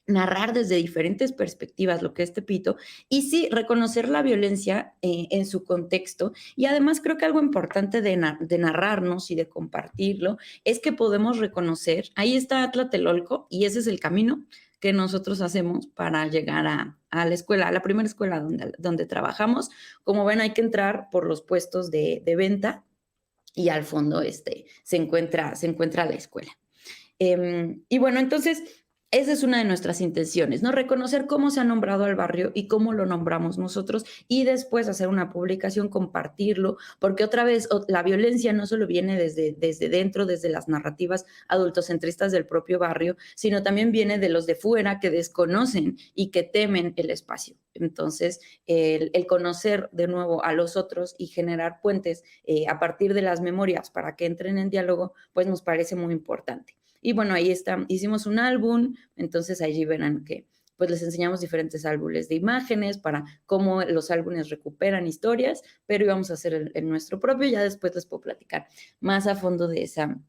narrar desde diferentes perspectivas lo que es Tepito y sí reconocer la violencia en su contexto. Y además creo que algo importante de narrarnos y de compartirlo es que podemos reconocer, ahí está Tlatelolco y ese es el camino que nosotros hacemos para llegar a la escuela, a la primera escuela donde trabajamos. Como ven, hay que entrar por los puestos de venta y al fondo se encuentra la escuela. Y bueno, entonces esa es una de nuestras intenciones, ¿no? Reconocer cómo se ha nombrado al barrio y cómo lo nombramos nosotros y después hacer una publicación, compartirlo, porque otra vez la violencia no solo viene desde dentro, desde las narrativas adultocentristas del propio barrio, sino también viene de los de fuera que desconocen y que temen el espacio. Entonces, el conocer de nuevo a los otros y generar puentes a partir de las memorias para que entren en diálogo, pues nos parece muy importante. Y bueno, ahí está, hicimos un álbum, entonces allí verán que pues les enseñamos diferentes álbumes de imágenes para cómo los álbumes recuperan historias, pero íbamos a hacer el nuestro propio, ya después les puedo platicar más a fondo de esa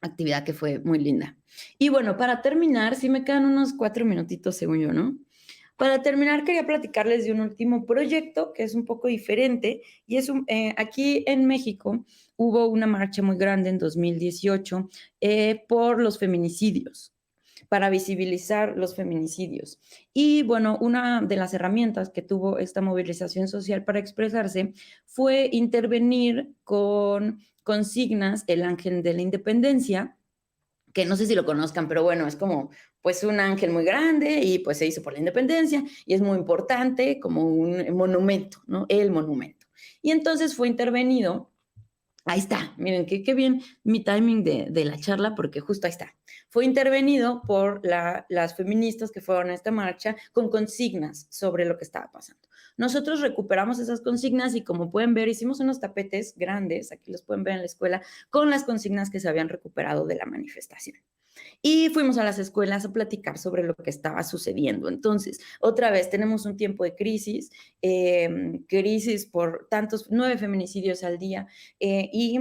actividad que fue muy linda. Y bueno, para terminar, sí me quedan unos 4 minutitos según yo, ¿no? Para terminar, quería platicarles de un último proyecto que es un poco diferente y es aquí en México hubo una marcha muy grande en 2018 por los feminicidios, para visibilizar los feminicidios. Y bueno, una de las herramientas que tuvo esta movilización social para expresarse fue intervenir con consignas El Ángel de la Independencia, que no sé si lo conozcan, pero bueno, es como pues un ángel muy grande y pues se hizo por la independencia y es muy importante como un monumento, ¿no? El monumento. Y entonces fue intervenido. Ahí está, miren, qué bien mi timing de la charla, porque justo ahí está. Fue intervenido por las feministas que fueron a esta marcha con consignas sobre lo que estaba pasando. Nosotros recuperamos esas consignas y como pueden ver, hicimos unos tapetes grandes, aquí los pueden ver en la escuela, con las consignas que se habían recuperado de la manifestación. Y fuimos a las escuelas a platicar sobre lo que estaba sucediendo. Entonces, otra vez, tenemos un tiempo de crisis, crisis por tantos, 9 feminicidios al día, y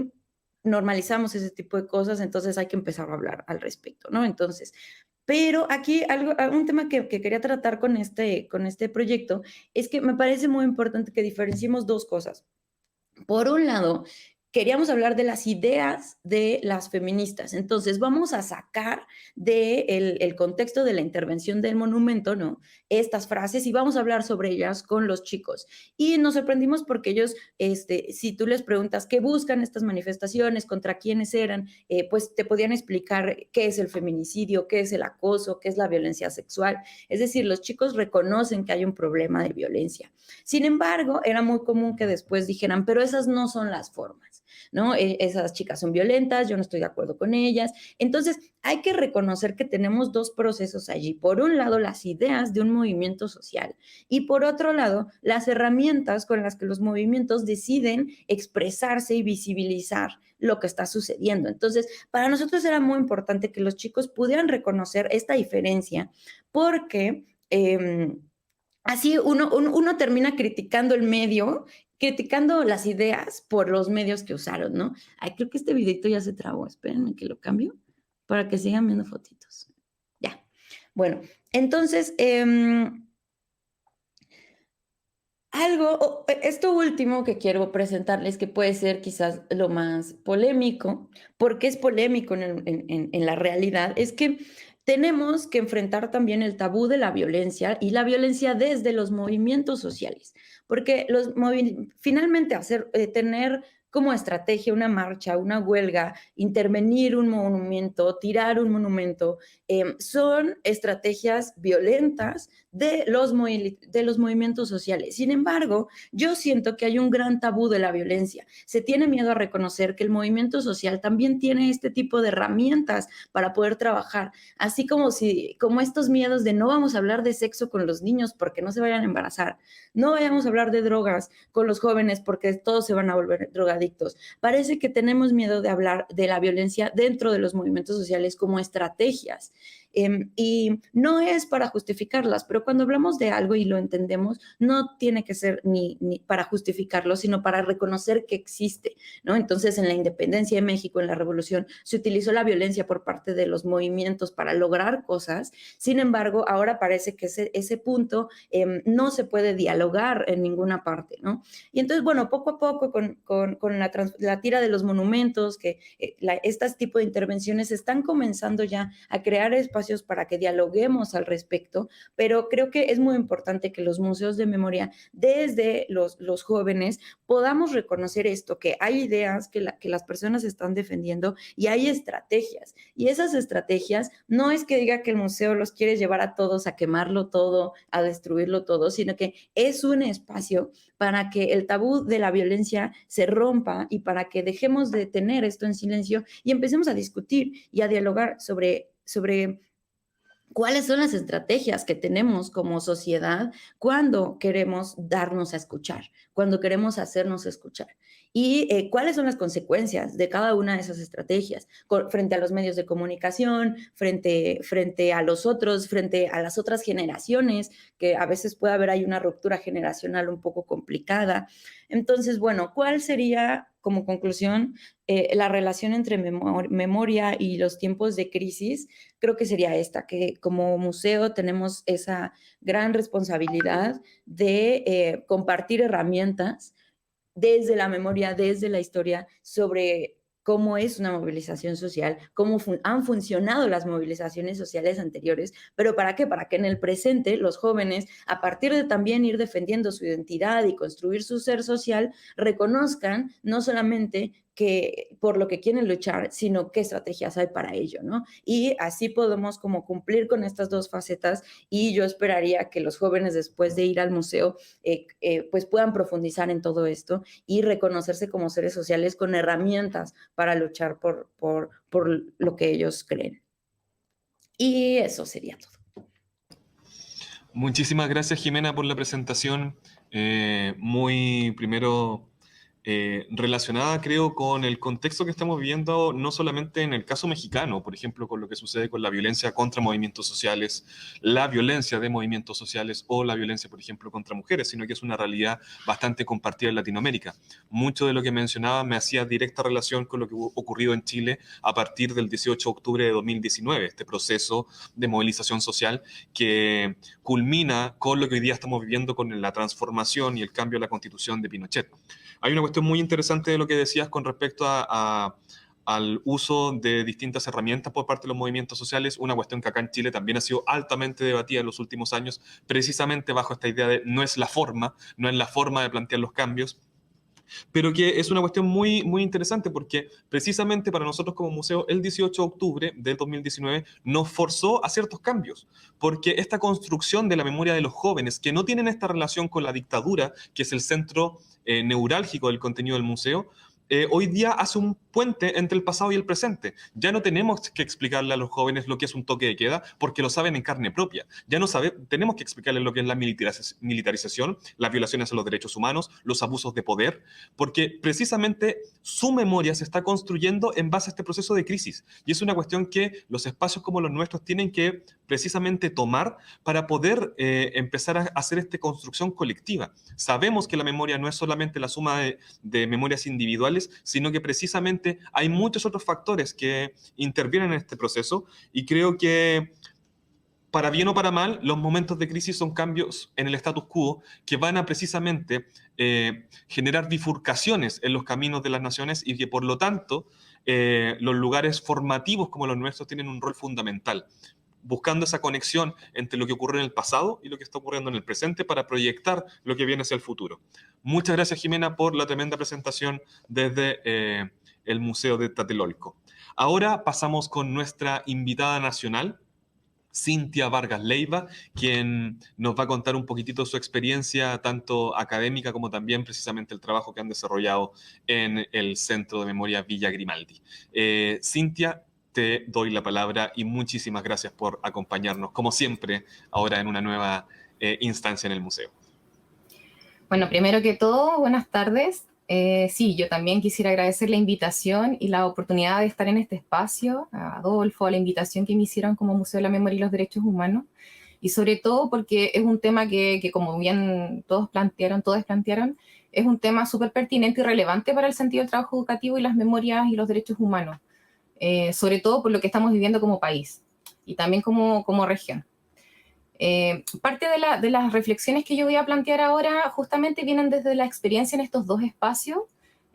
normalizamos ese tipo de cosas, entonces hay que empezar a hablar al respecto, ¿no? Entonces, pero aquí un tema que quería tratar con este proyecto es que me parece muy importante que diferenciemos dos cosas. Por un lado, queríamos hablar de las ideas de las feministas. Entonces, vamos a sacar del contexto de la intervención del monumento, ¿no? Estas frases y vamos a hablar sobre ellas con los chicos. Y nos sorprendimos porque ellos, si tú les preguntas qué buscan estas manifestaciones, contra quiénes eran, pues te podían explicar qué es el feminicidio, qué es el acoso, qué es la violencia sexual. Es decir, los chicos reconocen que hay un problema de violencia. Sin embargo, era muy común que después dijeran, pero esas no son las formas, ¿no? Esas chicas son violentas, yo no estoy de acuerdo con ellas. Entonces, hay que reconocer que tenemos dos procesos allí. Por un lado, las ideas de un movimiento social y por otro lado, las herramientas con las que los movimientos deciden expresarse y visibilizar lo que está sucediendo. Entonces, para nosotros era muy importante que los chicos pudieran reconocer esta diferencia porque así uno termina criticando el medio, criticando las ideas por los medios que usaron, ¿no? Ay, creo que este videito ya se trabó. Espérenme que lo cambio para que sigan viendo fotitos. Ya. Bueno, entonces, esto último que quiero presentarles, que puede ser quizás lo más polémico, porque es polémico en la realidad, es que tenemos que enfrentar también el tabú de la violencia y la violencia desde los movimientos sociales, porque finalmente tener como estrategia una marcha, una huelga, intervenir un monumento, tirar un monumento, son estrategias violentas de los movimientos sociales. Sin embargo, yo siento que hay un gran tabú de la violencia. Se tiene miedo a reconocer que el movimiento social también tiene este tipo de herramientas para poder trabajar, así como estos miedos de no vamos a hablar de sexo con los niños porque no se vayan a embarazar, no vayamos a hablar de drogas con los jóvenes porque todos se van a volver drogadictos. Parece que tenemos miedo de hablar de la violencia dentro de los movimientos sociales como estrategias. Y no es para justificarlas, pero cuando hablamos de algo y lo entendemos, no tiene que ser ni para justificarlo, sino para reconocer que existe, ¿no? Entonces, en la independencia de México, en la revolución, se utilizó la violencia por parte de los movimientos para lograr cosas. Sin embargo, ahora parece que ese punto no se puede dialogar en ninguna parte, ¿no? Y entonces, bueno, poco a poco con la tira de los monumentos, que este tipo de intervenciones están comenzando ya a crear espacios para que dialoguemos al respecto, pero creo que es muy importante que los museos de memoria, desde los jóvenes, podamos reconocer esto, que hay ideas que las personas están defendiendo y hay estrategias. Y esas estrategias no es que diga que el museo los quiere llevar a todos a quemarlo todo, a destruirlo todo, sino que es un espacio para que el tabú de la violencia se rompa y para que dejemos de tener esto en silencio y empecemos a discutir y a dialogar sobre cuáles son las estrategias que tenemos como sociedad cuando queremos darnos a escuchar, cuando queremos hacernos escuchar. Y cuáles son las consecuencias de cada una de esas estrategias frente a los medios de comunicación, frente a los otros, frente a las otras generaciones, que a veces puede haber ahí una ruptura generacional un poco complicada. Entonces, bueno, ¿cuál sería, como conclusión, la relación entre memoria y los tiempos de crisis? Creo que sería esta, que como museo tenemos esa gran responsabilidad de compartir herramientas desde la memoria, desde la historia, sobre cómo es una movilización social, cómo han funcionado las movilizaciones sociales anteriores, pero ¿para qué? Para que en el presente los jóvenes, a partir de también ir defendiendo su identidad y construir su ser social, reconozcan no solamente que por lo que quieren luchar, sino qué estrategias hay para ello, ¿no? Y así podemos como cumplir con estas dos facetas, y yo esperaría que los jóvenes, después de ir al museo, pues puedan profundizar en todo esto y reconocerse como seres sociales con herramientas para luchar por lo que ellos creen. Y eso sería todo. Muchísimas gracias, Jimena, por la presentación. Muy primero relacionada, creo, con el contexto que estamos viviendo, no solamente en el caso mexicano, por ejemplo, con lo que sucede con la violencia contra movimientos sociales, la violencia de movimientos sociales o la violencia, por ejemplo, contra mujeres, sino que es una realidad bastante compartida en Latinoamérica. Mucho de lo que mencionaba me hacía directa relación con lo que hubo ocurrido en Chile a partir del 18 de octubre de 2019, este proceso de movilización social que culmina con lo que hoy día estamos viviendo con la transformación y el cambio de la Constitución de Pinochet. Hay una cuestión muy interesante de lo que decías con respecto al uso de distintas herramientas por parte de los movimientos sociales, una cuestión que acá en Chile también ha sido altamente debatida en los últimos años, precisamente bajo esta idea de no es la forma de plantear los cambios, pero que es una cuestión muy, muy interesante porque precisamente para nosotros como museo el 18 de octubre del 2019 nos forzó a ciertos cambios, porque esta construcción de la memoria de los jóvenes que no tienen esta relación con la dictadura, que es el centro neurálgico del contenido del museo, hoy día hace un puente entre el pasado y el presente. Ya no tenemos que explicarle a los jóvenes lo que es un toque de queda porque lo saben en carne propia. Ya no tenemos que explicarles lo que es la militarización, las violaciones a los derechos humanos, los abusos de poder, porque precisamente su memoria se está construyendo en base a este proceso de crisis. Y es una cuestión que los espacios como los nuestros tienen que precisamente tomar para poder empezar a hacer esta construcción colectiva. Sabemos que la memoria no es solamente la suma de memorias individuales, sino que precisamente hay muchos otros factores que intervienen en este proceso, y creo que para bien o para mal, los momentos de crisis son cambios en el status quo que van a precisamente generar bifurcaciones en los caminos de las naciones, y que por lo tanto los lugares formativos como los nuestros tienen un rol fundamental. buscando esa conexión entre lo que ocurre en el pasado y lo que está ocurriendo en el presente para proyectar lo que viene hacia el futuro. Muchas gracias, Jimena, por la tremenda presentación desde el Museo de Tlatelolco. Ahora pasamos con nuestra invitada nacional, Cintia Vargas Leiva, quien nos va a contar un poquitito su experiencia, tanto académica como también precisamente el trabajo que han desarrollado en el Centro de Memoria Villa Grimaldi. Cintia, te doy la palabra y muchísimas gracias por acompañarnos, como siempre, ahora en una nueva instancia en el museo. Bueno, primero que todo, buenas tardes. Sí, yo también quisiera agradecer la invitación y la oportunidad de estar en este espacio, a Adolfo, a la invitación que me hicieron como Museo de la Memoria y los Derechos Humanos, y sobre todo porque es un tema que como bien todos plantearon, es un tema súper pertinente y relevante para el sentido del trabajo educativo y las memorias y los derechos humanos, sobre todo por lo que estamos viviendo como país y también como región. Parte de las reflexiones que yo voy a plantear ahora justamente vienen desde la experiencia en estos dos espacios,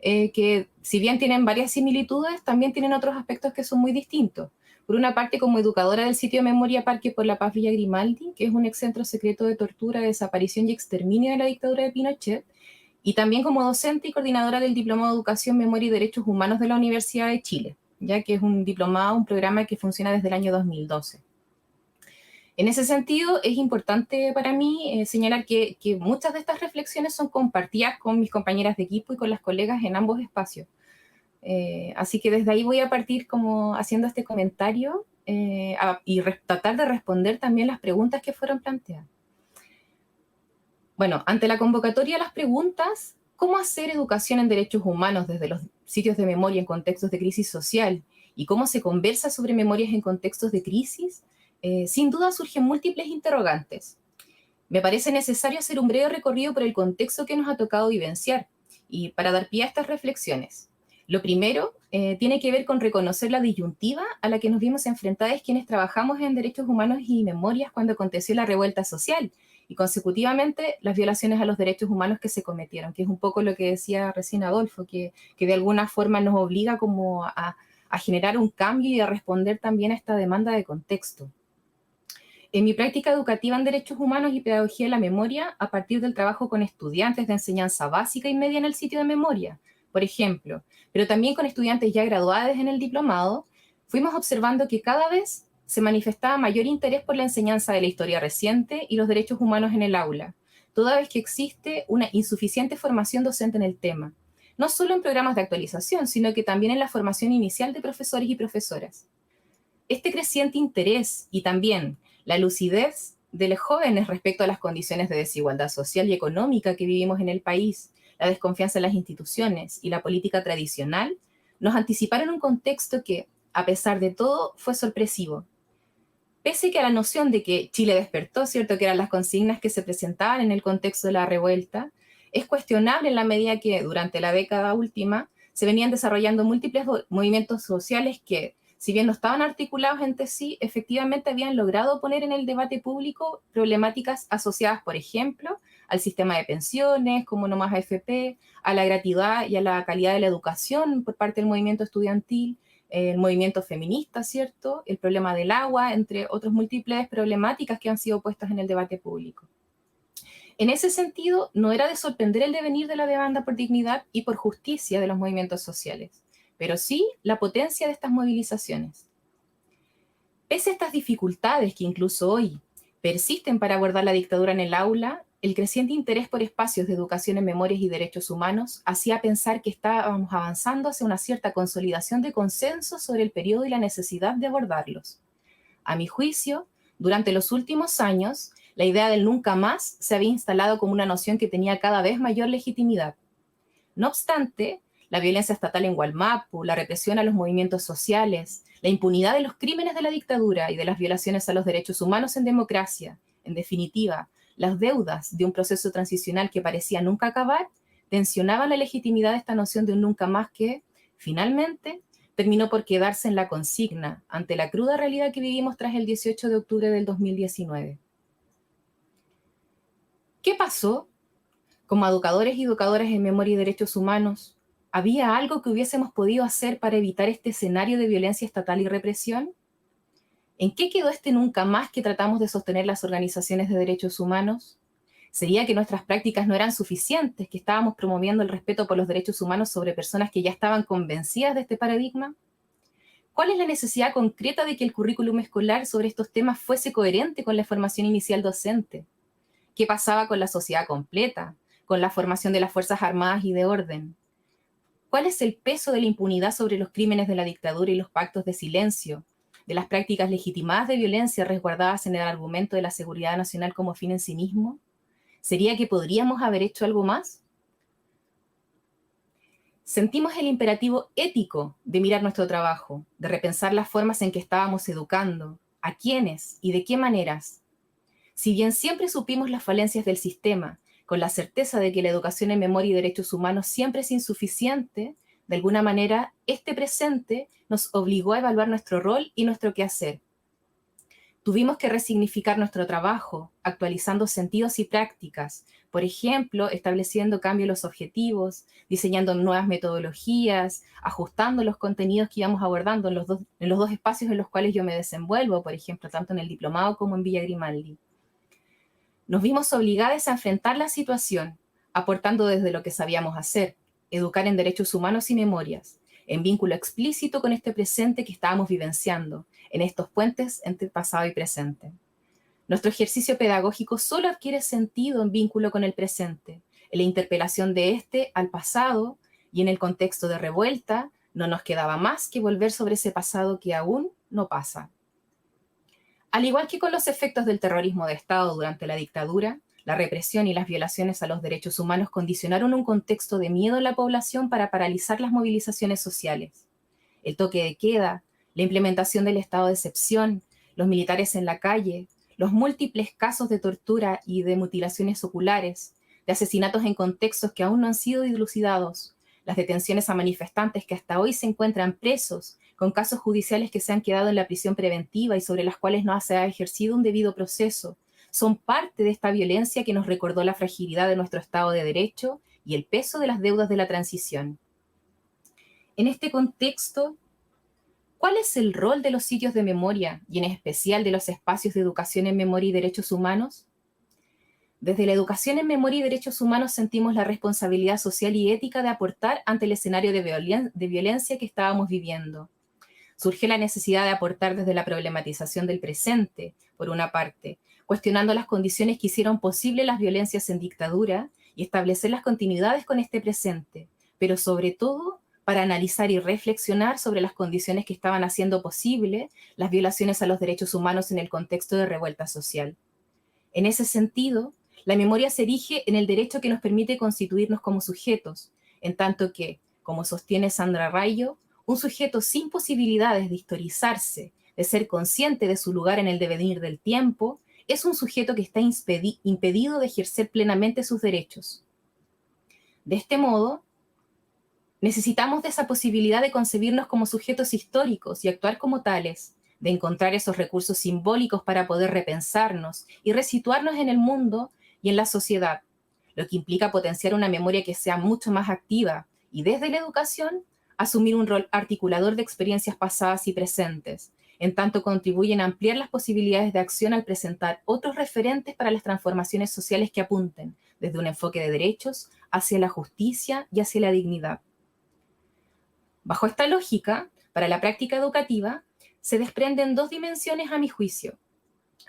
que si bien tienen varias similitudes, también tienen otros aspectos que son muy distintos. Por una parte, como educadora del sitio de Memoria Parque por la Paz Villa Grimaldi, que es un excentro secreto de tortura, desaparición y exterminio de la dictadura de Pinochet, y también como docente y coordinadora del Diplomado de Educación, Memoria y Derechos Humanos de la Universidad de Chile, ya que es un diplomado, un programa que funciona desde el año 2012. En ese sentido, es importante para mí señalar que muchas de estas reflexiones son compartidas con mis compañeras de equipo y con las colegas en ambos espacios. Así que desde ahí voy a partir como haciendo este comentario y tratar de responder también las preguntas que fueron planteadas. Bueno, ante la convocatoria a las preguntas, ¿cómo hacer educación en derechos humanos desde los sitios de memoria en contextos de crisis social? ¿Y cómo se conversa sobre memorias en contextos de crisis? Sin duda surgen múltiples interrogantes. Me parece necesario hacer un breve recorrido por el contexto que nos ha tocado vivenciar y para dar pie a estas reflexiones. Lo primero tiene que ver con reconocer la disyuntiva a la que nos vimos enfrentadas quienes trabajamos en derechos humanos y memorias cuando aconteció la revuelta social y consecutivamente las violaciones a los derechos humanos que se cometieron, que es un poco lo que decía recién Adolfo, que de alguna forma nos obliga como a generar un cambio y a responder también a esta demanda de contexto. En mi práctica educativa en Derechos Humanos y Pedagogía de la Memoria, a partir del trabajo con estudiantes de enseñanza básica y media en el sitio de memoria, por ejemplo, pero también con estudiantes ya graduados en el diplomado, fuimos observando que cada vez se manifestaba mayor interés por la enseñanza de la historia reciente y los derechos humanos en el aula, toda vez que existe una insuficiente formación docente en el tema, no solo en programas de actualización, sino que también en la formación inicial de profesores y profesoras. Este creciente interés y también la lucidez de los jóvenes respecto a las condiciones de desigualdad social y económica que vivimos en el país, la desconfianza en las instituciones y la política tradicional, nos anticiparon un contexto que, a pesar de todo, fue sorpresivo. Pese que a la noción de que Chile despertó, ¿cierto?, que eran las consignas que se presentaban en el contexto de la revuelta, es cuestionable en la medida que durante la década última se venían desarrollando múltiples movimientos sociales que, si bien no estaban articulados entre sí, efectivamente habían logrado poner en el debate público problemáticas asociadas, por ejemplo, al sistema de pensiones, como no más AFP, a la gratuidad y a la calidad de la educación por parte del movimiento estudiantil, el movimiento feminista, ¿cierto?, el problema del agua, entre otras múltiples problemáticas que han sido puestas en el debate público. En ese sentido, no era de sorprender el devenir de la demanda por dignidad y por justicia de los movimientos sociales, pero sí la potencia de estas movilizaciones. Pese a estas dificultades que incluso hoy persisten para abordar la dictadura en el aula, el creciente interés por espacios de educación en memorias y derechos humanos hacía pensar que estábamos avanzando hacia una cierta consolidación de consenso sobre el periodo y la necesidad de abordarlos. A mi juicio, durante los últimos años, la idea del nunca más se había instalado como una noción que tenía cada vez mayor legitimidad. No obstante, la violencia estatal en Gualmapu, la represión a los movimientos sociales, la impunidad de los crímenes de la dictadura y de las violaciones a los derechos humanos en democracia, en definitiva, las deudas de un proceso transicional que parecía nunca acabar, tensionaban la legitimidad de esta noción de un nunca más que, finalmente, terminó por quedarse en la consigna ante la cruda realidad que vivimos tras el 18 de octubre del 2019. ¿Qué pasó? Como educadores y educadoras en memoria y derechos humanos, ¿había algo que hubiésemos podido hacer para evitar este escenario de violencia estatal y represión? ¿En qué quedó este nunca más que tratamos de sostener las organizaciones de derechos humanos? ¿Sería que nuestras prácticas no eran suficientes, que estábamos promoviendo el respeto por los derechos humanos sobre personas que ya estaban convencidas de este paradigma? ¿Cuál es la necesidad concreta de que el currículum escolar sobre estos temas fuese coherente con la formación inicial docente? ¿Qué pasaba con la sociedad completa, con la formación de las Fuerzas Armadas y de orden? ¿Cuál es el peso de la impunidad sobre los crímenes de la dictadura y los pactos de silencio, de las prácticas legitimadas de violencia resguardadas en el argumento de la seguridad nacional como fin en sí mismo? ¿Sería que podríamos haber hecho algo más? Sentimos el imperativo ético de mirar nuestro trabajo, de repensar las formas en que estábamos educando, a quiénes y de qué maneras. Si bien siempre supimos las falencias del sistema, con la certeza de que la educación en memoria y derechos humanos siempre es insuficiente, de alguna manera este presente nos obligó a evaluar nuestro rol y nuestro quehacer. Tuvimos que resignificar nuestro trabajo, actualizando sentidos y prácticas, por ejemplo, estableciendo cambios en los objetivos, diseñando nuevas metodologías, ajustando los contenidos que íbamos abordando en los dos espacios en los cuales yo me desenvuelvo, por ejemplo, tanto en el diplomado como en Villa Grimaldi. Nos vimos obligadas a enfrentar la situación, aportando desde lo que sabíamos hacer, educar en derechos humanos y memorias, en vínculo explícito con este presente que estábamos vivenciando, en estos puentes entre pasado y presente. Nuestro ejercicio pedagógico solo adquiere sentido en vínculo con el presente, en la interpelación de este al pasado, y en el contexto de revuelta no nos quedaba más que volver sobre ese pasado que aún no pasa. Al igual que con los efectos del terrorismo de Estado durante la dictadura, la represión y las violaciones a los derechos humanos condicionaron un contexto de miedo en la población para paralizar las movilizaciones sociales. El toque de queda, la implementación del estado de excepción, los militares en la calle, los múltiples casos de tortura y de mutilaciones oculares, de asesinatos en contextos que aún no han sido dilucidados, las detenciones a manifestantes que hasta hoy se encuentran presos, con casos judiciales que se han quedado en la prisión preventiva y sobre las cuales no se ha ejercido un debido proceso, son parte de esta violencia que nos recordó la fragilidad de nuestro Estado de Derecho y el peso de las deudas de la transición. En este contexto, ¿cuál es el rol de los sitios de memoria y en especial de los espacios de educación en memoria y derechos humanos? Desde la educación en memoria y derechos humanos sentimos la responsabilidad social y ética de aportar ante el escenario de violencia que estábamos viviendo. Surgió la necesidad de aportar desde la problematización del presente, por una parte, cuestionando las condiciones que hicieron posible las violencias en dictadura y establecer las continuidades con este presente, pero sobre todo para analizar y reflexionar sobre las condiciones que estaban haciendo posible las violaciones a los derechos humanos en el contexto de revuelta social. En ese sentido, la memoria se erige en el derecho que nos permite constituirnos como sujetos, en tanto que, como sostiene Sandra Rayo, un sujeto sin posibilidades de historizarse, de ser consciente de su lugar en el devenir del tiempo, es un sujeto que está impedido de ejercer plenamente sus derechos. De este modo, necesitamos de esa posibilidad de concebirnos como sujetos históricos y actuar como tales, de encontrar esos recursos simbólicos para poder repensarnos y resituarnos en el mundo y en la sociedad, lo que implica potenciar una memoria que sea mucho más activa y desde la educación asumir un rol articulador de experiencias pasadas y presentes, en tanto contribuyen a ampliar las posibilidades de acción al presentar otros referentes para las transformaciones sociales que apunten desde un enfoque de derechos hacia la justicia y hacia la dignidad. Bajo esta lógica, para la práctica educativa, se desprenden dos dimensiones a mi juicio.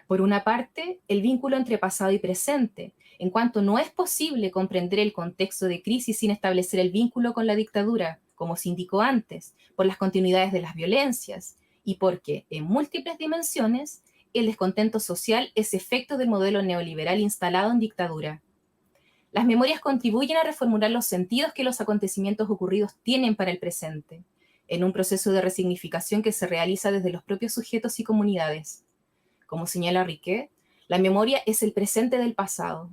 Por una parte, el vínculo entre pasado y presente, en cuanto no es posible comprender el contexto de crisis sin establecer el vínculo con la dictadura, como se indicó antes, por las continuidades de las violencias, y porque, en múltiples dimensiones, el descontento social es efecto del modelo neoliberal instalado en dictadura. Las memorias contribuyen a reformular los sentidos que los acontecimientos ocurridos tienen para el presente, en un proceso de resignificación que se realiza desde los propios sujetos y comunidades. Como señala Riquet, la memoria es el presente del pasado.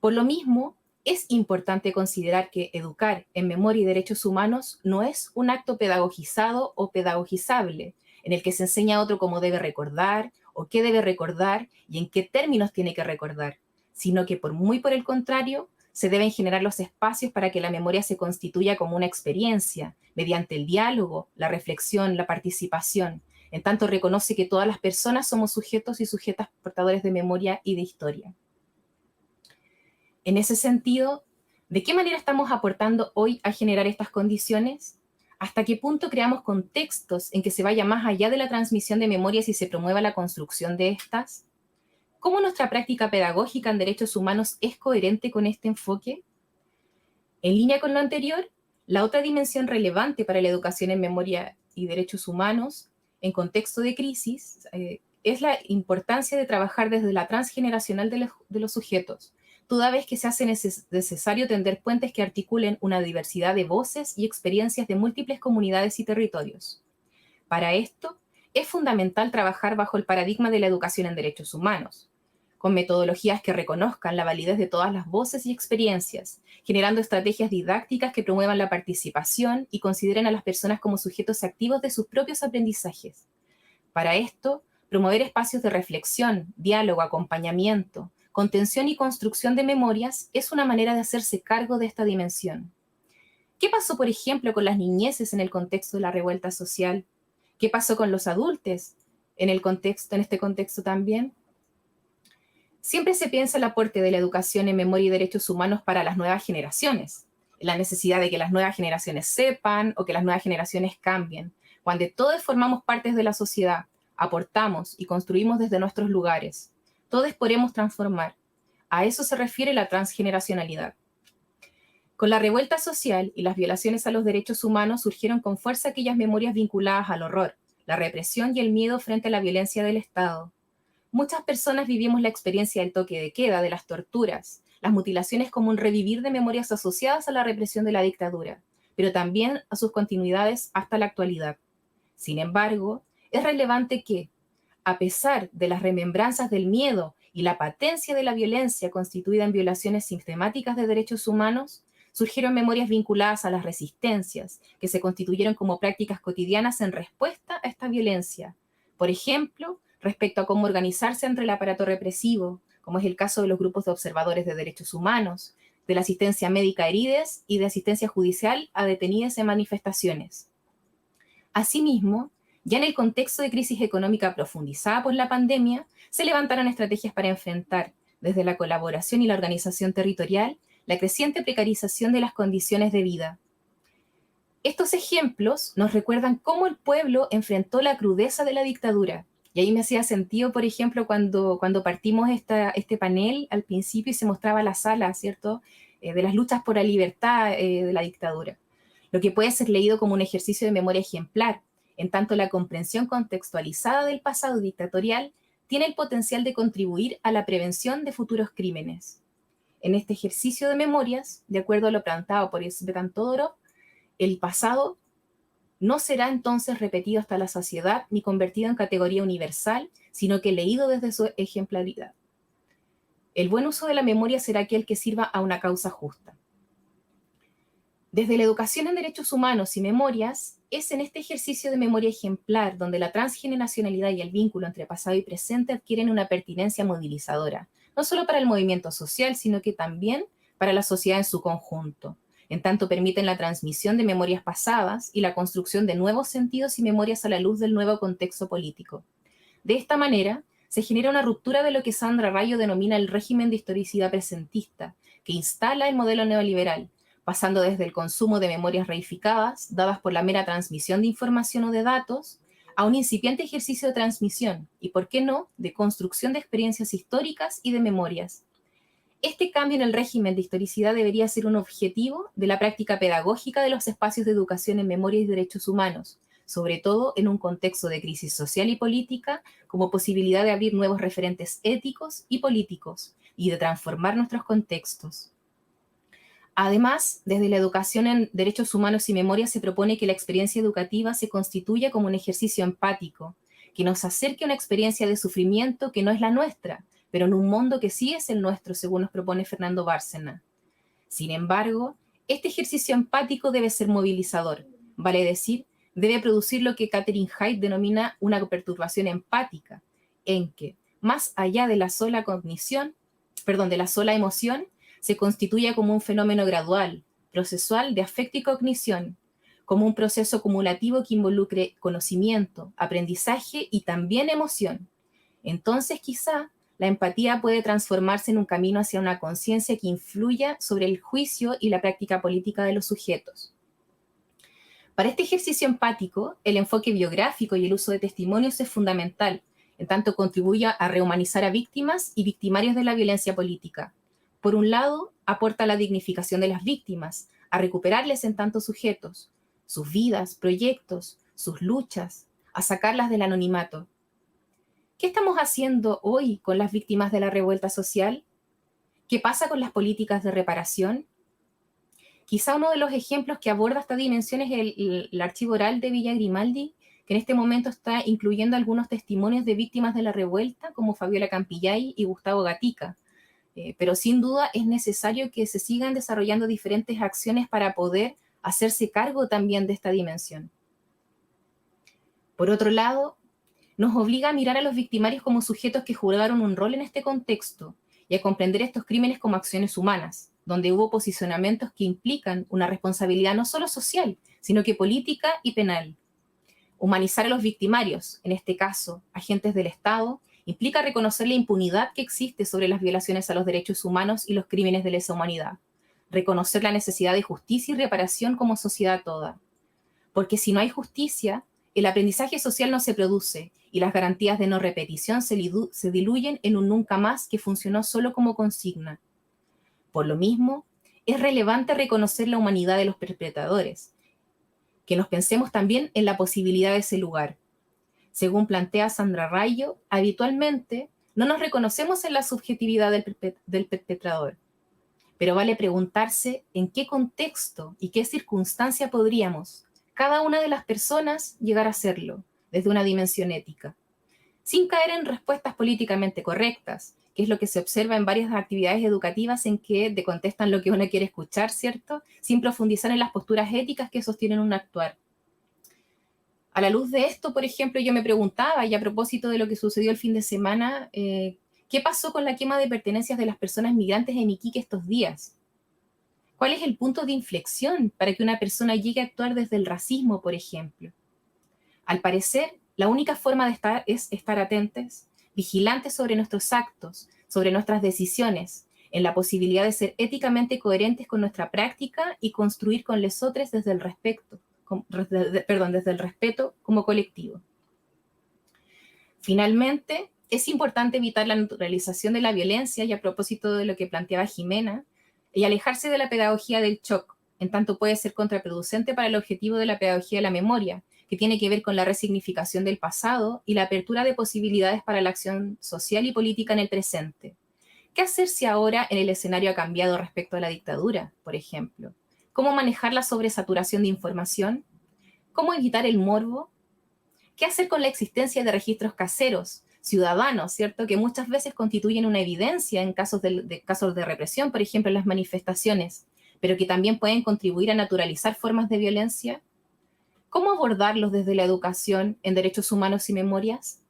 Por lo mismo, es importante considerar que educar en memoria y derechos humanos no es un acto pedagogizado o pedagogizable, en el que se enseña a otro cómo debe recordar o qué debe recordar y en qué términos tiene que recordar, sino que muy por el contrario, se deben generar los espacios para que la memoria se constituya como una experiencia, mediante el diálogo, la reflexión, la participación, en tanto reconoce que todas las personas somos sujetos y sujetas portadores de memoria y de historia. En ese sentido, ¿de qué manera estamos aportando hoy a generar estas condiciones? ¿Hasta qué punto creamos contextos en que se vaya más allá de la transmisión de memorias y se promueva la construcción de estas? ¿Cómo nuestra práctica pedagógica en derechos humanos es coherente con este enfoque? En línea con lo anterior, la otra dimensión relevante para la educación en memoria y derechos humanos en contexto de crisis es la importancia de trabajar desde la transgeneracional de los sujetos, toda vez que se hace necesario tender puentes que articulen una diversidad de voces y experiencias de múltiples comunidades y territorios. Para esto, es fundamental trabajar bajo el paradigma de la educación en derechos humanos, con metodologías que reconozcan la validez de todas las voces y experiencias, generando estrategias didácticas que promuevan la participación y consideren a las personas como sujetos activos de sus propios aprendizajes. Para esto, promover espacios de reflexión, diálogo, acompañamiento, contención y construcción de memorias es una manera de hacerse cargo de esta dimensión. ¿Qué pasó, por ejemplo, con las niñeces en el contexto de la revuelta social? ¿Qué pasó con los adultos en este contexto también? Siempre se piensa el aporte de la educación en memoria y derechos humanos para las nuevas generaciones, la necesidad de que las nuevas generaciones sepan o que las nuevas generaciones cambien, cuando todos formamos parte de la sociedad, aportamos y construimos desde nuestros lugares. Todos podemos transformar. A eso se refiere la transgeneracionalidad. Con la revuelta social y las violaciones a los derechos humanos surgieron con fuerza aquellas memorias vinculadas al horror, la represión y el miedo frente a la violencia del Estado. Muchas personas vivimos la experiencia del toque de queda, de las torturas, las mutilaciones como un revivir de memorias asociadas a la represión de la dictadura, pero también a sus continuidades hasta la actualidad. Sin embargo, es relevante que, a pesar de las remembranzas del miedo y la patencia de la violencia constituida en violaciones sistemáticas de derechos humanos, surgieron memorias vinculadas a las resistencias, que se constituyeron como prácticas cotidianas en respuesta a esta violencia. Por ejemplo, respecto a cómo organizarse entre el aparato represivo, como es el caso de los grupos de observadores de derechos humanos, de la asistencia médica a heridas y de asistencia judicial a detenidas en manifestaciones. Asimismo, ya en el contexto de crisis económica profundizada por la pandemia, se levantaron estrategias para enfrentar, desde la colaboración y la organización territorial, la creciente precarización de las condiciones de vida. Estos ejemplos nos recuerdan cómo el pueblo enfrentó la crudeza de la dictadura. Y ahí me hacía sentido, por ejemplo, cuando partimos este panel al principio y se mostraba la sala, ¿cierto?, de las luchas por la libertad de la dictadura. Lo que puede ser leído como un ejercicio de memoria ejemplar, en tanto la comprensión contextualizada del pasado dictatorial tiene el potencial de contribuir a la prevención de futuros crímenes. En este ejercicio de memorias, de acuerdo a lo planteado por Svetlana Todorov, el pasado no será entonces repetido hasta la saciedad ni convertido en categoría universal, sino que leído desde su ejemplaridad. El buen uso de la memoria será aquel que sirva a una causa justa. Desde la educación en derechos humanos y memorias, es en este ejercicio de memoria ejemplar donde la transgeneracionalidad y el vínculo entre pasado y presente adquieren una pertinencia movilizadora, no solo para el movimiento social, sino que también para la sociedad en su conjunto. En tanto permiten la transmisión de memorias pasadas y la construcción de nuevos sentidos y memorias a la luz del nuevo contexto político. De esta manera, se genera una ruptura de lo que Sandra Rayo denomina el régimen de historicidad presentista, que instala el modelo neoliberal, pasando desde el consumo de memorias reificadas, dadas por la mera transmisión de información o de datos, a un incipiente ejercicio de transmisión y, por qué no, de construcción de experiencias históricas y de memorias. Este cambio en el régimen de historicidad debería ser un objetivo de la práctica pedagógica de los espacios de educación en memoria y derechos humanos, sobre todo en un contexto de crisis social y política, como posibilidad de abrir nuevos referentes éticos y políticos y de transformar nuestros contextos. Además, desde la educación en derechos humanos y memoria se propone que la experiencia educativa se constituya como un ejercicio empático, que nos acerque a una experiencia de sufrimiento que no es la nuestra, pero en un mundo que sí es el nuestro, según nos propone Fernando Bárcena. Sin embargo, este ejercicio empático debe ser movilizador, vale decir, debe producir lo que Katherine Hyde denomina una perturbación empática, en que, más allá de la sola emoción, se constituye como un fenómeno gradual, procesual de afecto y cognición, como un proceso acumulativo que involucre conocimiento, aprendizaje y también emoción. Entonces, quizá la empatía puede transformarse en un camino hacia una conciencia que influya sobre el juicio y la práctica política de los sujetos. Para este ejercicio empático, el enfoque biográfico y el uso de testimonios es fundamental, en tanto contribuye a rehumanizar a víctimas y victimarios de la violencia política. Por un lado, aporta a la dignificación de las víctimas, a recuperarles en tantos sujetos, sus vidas, proyectos, sus luchas, a sacarlas del anonimato. ¿Qué estamos haciendo hoy con las víctimas de la revuelta social? ¿Qué pasa con las políticas de reparación? Quizá uno de los ejemplos que aborda esta dimensión es el archivo oral de Villa Grimaldi, que en este momento está incluyendo algunos testimonios de víctimas de la revuelta, como Fabiola Campillay y Gustavo Gatica. Pero sin duda es necesario que se sigan desarrollando diferentes acciones para poder hacerse cargo también de esta dimensión. Por otro lado, nos obliga a mirar a los victimarios como sujetos que jugaron un rol en este contexto y a comprender estos crímenes como acciones humanas, donde hubo posicionamientos que implican una responsabilidad no solo social, sino que política y penal. Humanizar a los victimarios, en este caso, agentes del Estado, implica reconocer la impunidad que existe sobre las violaciones a los derechos humanos y los crímenes de lesa humanidad, reconocer la necesidad de justicia y reparación como sociedad toda. Porque si no hay justicia, el aprendizaje social no se produce y las garantías de no repetición se diluyen en un nunca más que funcionó solo como consigna. Por lo mismo, es relevante reconocer la humanidad de los perpetradores, que nos pensemos también en la posibilidad de ese lugar. Según plantea Sandra Rayo, habitualmente no nos reconocemos en la subjetividad del perpetrador, pero vale preguntarse en qué contexto y qué circunstancia podríamos, cada una de las personas, llegar a hacerlo, desde una dimensión ética, sin caer en respuestas políticamente correctas, que es lo que se observa en varias actividades educativas en que te contestan lo que uno quiere escuchar, ¿cierto? Sin profundizar en las posturas éticas que sostienen un actuar. A la luz de esto, por ejemplo, yo me preguntaba, y a propósito de lo que sucedió el fin de semana, ¿qué pasó con la quema de pertenencias de las personas migrantes en Iquique estos días? ¿Cuál es el punto de inflexión para que una persona llegue a actuar desde el racismo, por ejemplo? Al parecer, la única forma de estar es estar atentos, vigilantes sobre nuestros actos, sobre nuestras decisiones, en la posibilidad de ser éticamente coherentes con nuestra práctica y construir con lesotres desde el respeto, desde el respeto como colectivo. Finalmente, es importante evitar la naturalización de la violencia y a propósito de lo que planteaba Jimena, y alejarse de la pedagogía del shock, en tanto puede ser contraproducente para el objetivo de la pedagogía de la memoria, que tiene que ver con la resignificación del pasado y la apertura de posibilidades para la acción social y política en el presente. ¿Qué hacer si ahora en el escenario ha cambiado respecto a la dictadura, por ejemplo? ¿Cómo manejar la sobresaturación de información? ¿Cómo evitar el morbo? ¿Qué hacer con la existencia de registros caseros, ciudadanos, ¿cierto? Que muchas veces constituyen una evidencia en casos de represión, por ejemplo, en las manifestaciones, pero que también pueden contribuir a naturalizar formas de violencia? ¿Cómo abordarlos desde la educación en derechos humanos y memorias?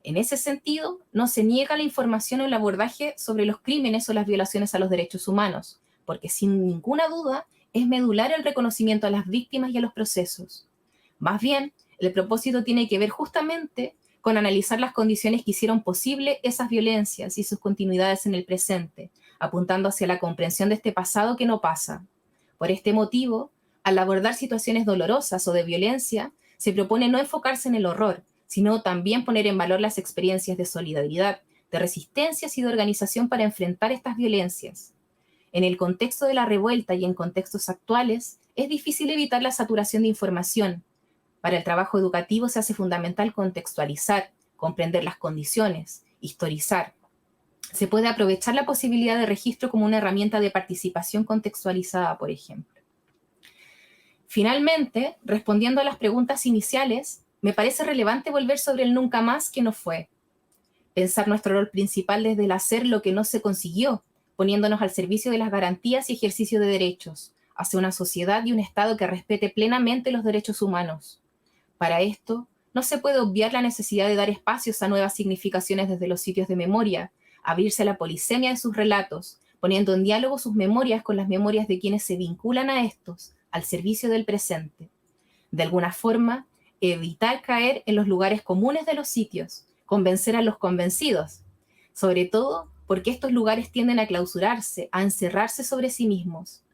En ese sentido, no se niega la información o el abordaje sobre los crímenes o las violaciones a los derechos humanos, porque sin ninguna duda es medular el reconocimiento a las víctimas y a los procesos. Más bien, el propósito tiene que ver justamente con analizar las condiciones que hicieron posible esas violencias y sus continuidades en el presente, apuntando hacia la comprensión de este pasado que no pasa. Por este motivo, al abordar situaciones dolorosas o de violencia, se propone no enfocarse en el horror, sino también poner en valor las experiencias de solidaridad, de resistencias y de organización para enfrentar estas violencias. En el contexto de la revuelta y en contextos actuales, es difícil evitar la saturación de información. Para el trabajo educativo se hace fundamental contextualizar, comprender las condiciones, historizar. Se puede aprovechar la posibilidad de registro como una herramienta de participación contextualizada, por ejemplo. Finalmente, respondiendo a las preguntas iniciales, me parece relevante volver sobre el nunca más que no fue. Pensar nuestro rol principal desde el hacer lo que no se consiguió, poniéndonos al servicio de las garantías y ejercicio de derechos, hacia una sociedad y un Estado que respete plenamente los derechos humanos. Para esto, no se puede obviar la necesidad de dar espacios a nuevas significaciones desde los sitios de memoria, abrirse a la polisemia de sus relatos, poniendo en diálogo sus memorias con las memorias de quienes se vinculan a estos, al servicio del presente. De alguna forma, evitar caer en los lugares comunes de los sitios, convencer a los convencidos, sobre todo porque estos lugares tienden a clausurarse, a encerrarse sobre sí mismos.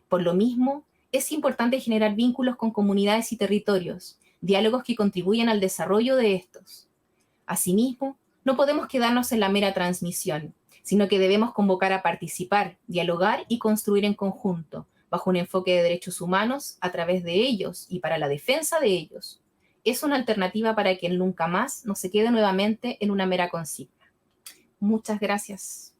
Por lo mismo, es importante generar vínculos con comunidades y territorios, diálogos que contribuyan al desarrollo de estos. Asimismo, no podemos quedarnos en la mera transmisión, sino que debemos convocar a participar, dialogar y construir en conjunto, bajo un enfoque de derechos humanos, a través de ellos y para la defensa de ellos. Es una alternativa para que nunca más no se quede nuevamente en una mera consigna. Muchas gracias.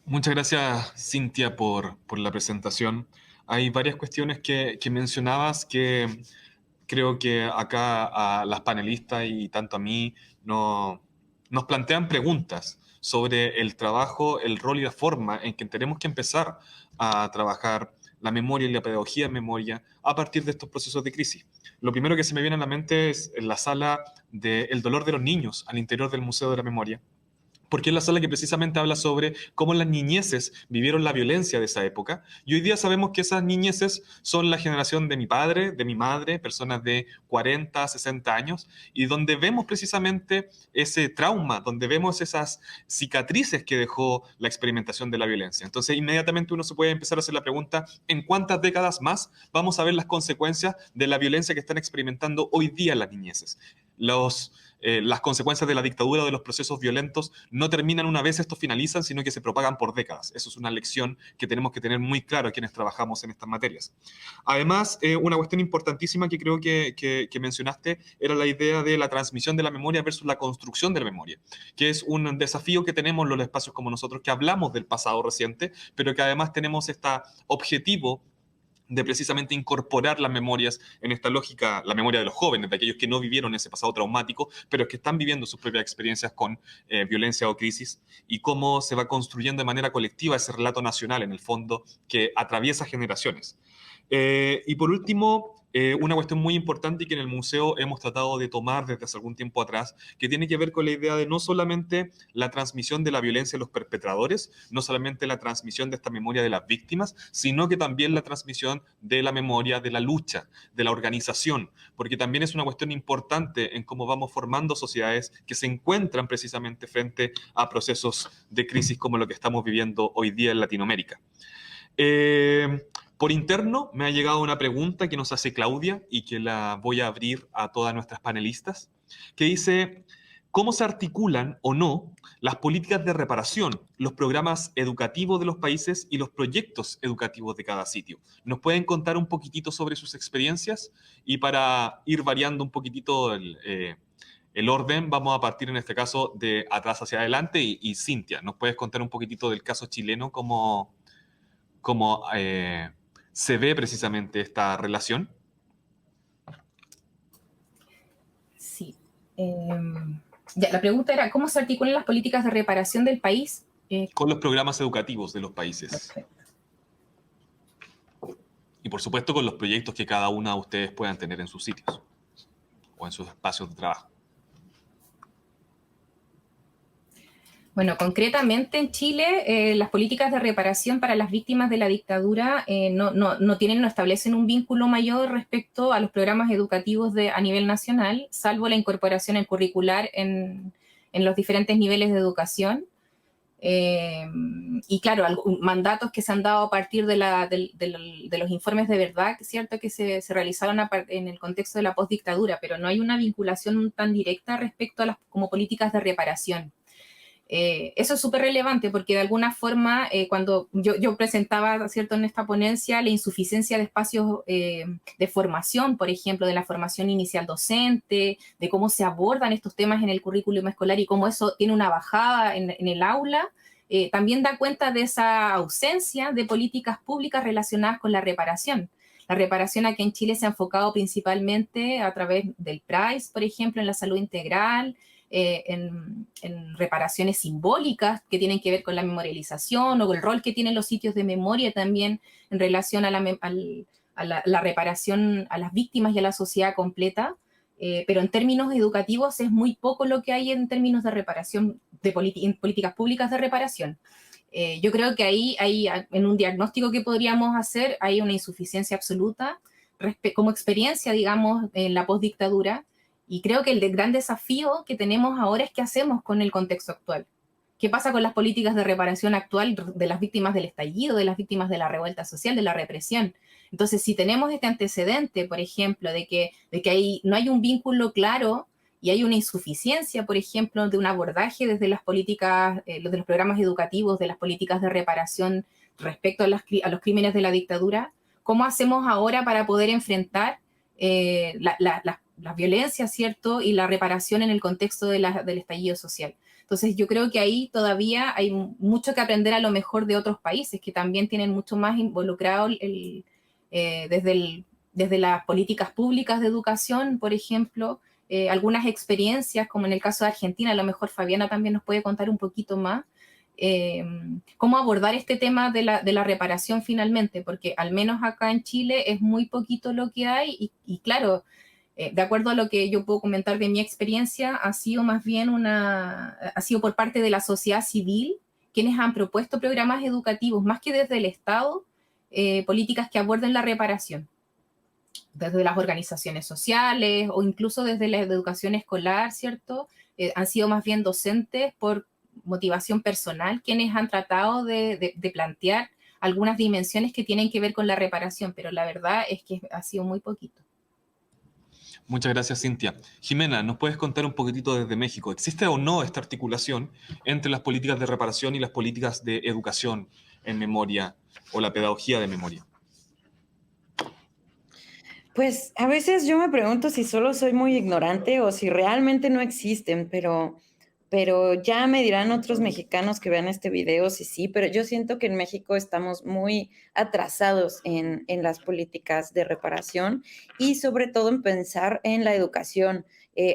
Muchas gracias, Cintia, por la presentación. Hay varias cuestiones que mencionabas que creo que acá a las panelistas y tanto a mí nos plantean preguntas sobre el trabajo, el rol y la forma en que tenemos que empezar a trabajar la memoria y la pedagogía en memoria a partir de estos procesos de crisis. Lo primero que se me viene a la mente es la sala del dolor de los niños al interior del Museo de la Memoria, porque es la sala que precisamente habla sobre cómo las niñeces vivieron la violencia de esa época. Y hoy día sabemos que esas niñeces son la generación de mi padre, de mi madre, personas de 40, 60 años, y donde vemos precisamente ese trauma, donde vemos esas cicatrices que dejó la experimentación de la violencia. Entonces, inmediatamente uno se puede empezar a hacer la pregunta, ¿en cuántas décadas más vamos a ver las consecuencias de la violencia que están experimentando hoy día las niñeces? Las consecuencias de la dictadura o de los procesos violentos no terminan una vez estos finalizan, sino que se propagan por décadas. Eso es una lección que tenemos que tener muy claro quienes trabajamos en estas materias. Además, una cuestión importantísima que creo que mencionaste era la idea de la transmisión de la memoria versus la construcción de la memoria, que es un desafío que tenemos los espacios como nosotros, que hablamos del pasado reciente, pero que además tenemos este objetivo de precisamente incorporar las memorias en esta lógica, la memoria de los jóvenes, de aquellos que no vivieron ese pasado traumático, pero que están viviendo sus propias experiencias con violencia o crisis, y cómo se va construyendo de manera colectiva ese relato nacional, en el fondo, que atraviesa generaciones. Y por último, una cuestión muy importante y que en el museo hemos tratado de tomar desde hace algún tiempo atrás, que tiene que ver con la idea de no solamente la transmisión de la violencia de los perpetradores, no solamente la transmisión de esta memoria de las víctimas, sino que también la transmisión de la memoria de la lucha, de la organización, porque también es una cuestión importante en cómo vamos formando sociedades que se encuentran precisamente frente a procesos de crisis como lo que estamos viviendo hoy día en Latinoamérica. Por interno me ha llegado una pregunta que nos hace Claudia y que la voy a abrir a todas nuestras panelistas, que dice, ¿cómo se articulan o no las políticas de reparación, los programas educativos de los países y los proyectos educativos de cada sitio? ¿Nos pueden contar un poquitito sobre sus experiencias? Y para ir variando un poquitito el orden, vamos a partir en este caso de atrás hacia adelante y Cintia, ¿nos puedes contar un poquitito del caso chileno, cómo se ve precisamente esta relación? Sí. La pregunta era, ¿cómo se articulan las políticas de reparación del país? Con los programas educativos de los países. Perfecto. Y por supuesto con los proyectos que cada una de ustedes puedan tener en sus sitios o en sus espacios de trabajo. Bueno, concretamente en Chile, las políticas de reparación para las víctimas de la dictadura no establecen un vínculo mayor respecto a los programas educativos a nivel nacional, salvo la incorporación en curricular en los diferentes niveles de educación. Y claro, mandatos que se han dado a partir de los informes de verdad, ¿cierto?, que se realizaron en el contexto de la postdictadura, pero no hay una vinculación tan directa respecto a como políticas de reparación. Eso es súper relevante porque de alguna forma cuando yo presentaba, ¿cierto?, en esta ponencia la insuficiencia de espacios de formación, por ejemplo, de la formación inicial docente, de cómo se abordan estos temas en el currículum escolar y cómo eso tiene una bajada en el aula, también da cuenta de esa ausencia de políticas públicas relacionadas con la reparación. La reparación aquí en Chile se ha enfocado principalmente a través del PRAIS, por ejemplo, en la salud integral, en reparaciones simbólicas que tienen que ver con la memorialización o el rol que tienen los sitios de memoria también en relación a la reparación a las víctimas y a la sociedad completa, pero en términos educativos es muy poco lo que hay en términos de reparación, en políticas públicas de reparación. Yo creo que ahí en un diagnóstico que podríamos hacer hay una insuficiencia absoluta como experiencia, digamos, en la postdictadura, y creo que el gran desafío que tenemos ahora es qué hacemos con el contexto actual. ¿Qué pasa con las políticas de reparación actual de las víctimas del estallido, de las víctimas de la revuelta social, de la represión? Entonces, si tenemos este antecedente, por ejemplo, de que no hay un vínculo claro y hay una insuficiencia, por ejemplo, de un abordaje desde las políticas, de los programas educativos, de las políticas de reparación respecto a los crímenes de la dictadura, ¿cómo hacemos ahora para poder enfrentar las violencias, ¿cierto? Y la reparación en el contexto del estallido social. Entonces yo creo que ahí todavía hay mucho que aprender a lo mejor de otros países que también tienen mucho más involucrado desde las políticas públicas de educación, por ejemplo, algunas experiencias, como en el caso de Argentina, a lo mejor Fabiana también nos puede contar un poquito más, cómo abordar este tema de la reparación finalmente, porque al menos acá en Chile es muy poquito lo que hay y claro, de acuerdo a lo que yo puedo comentar de mi experiencia, ha sido más bien ha sido por parte de la sociedad civil quienes han propuesto programas educativos, más que desde el Estado, políticas que aborden la reparación, desde las organizaciones sociales o incluso desde la educación escolar, ¿cierto? Han sido más bien docentes por motivación personal quienes han tratado de plantear algunas dimensiones que tienen que ver con la reparación, pero la verdad es que ha sido muy poquito. Muchas gracias, Cintia. Jimena, ¿nos puedes contar un poquitito desde México? ¿Existe o no esta articulación entre las políticas de reparación y las políticas de educación en memoria o la pedagogía de memoria? Pues a veces yo me pregunto si solo soy muy ignorante o si realmente no existen, pero ya me dirán otros mexicanos que vean este video si sí, pero yo siento que en México estamos muy atrasados en las políticas de reparación y sobre todo en pensar en la educación.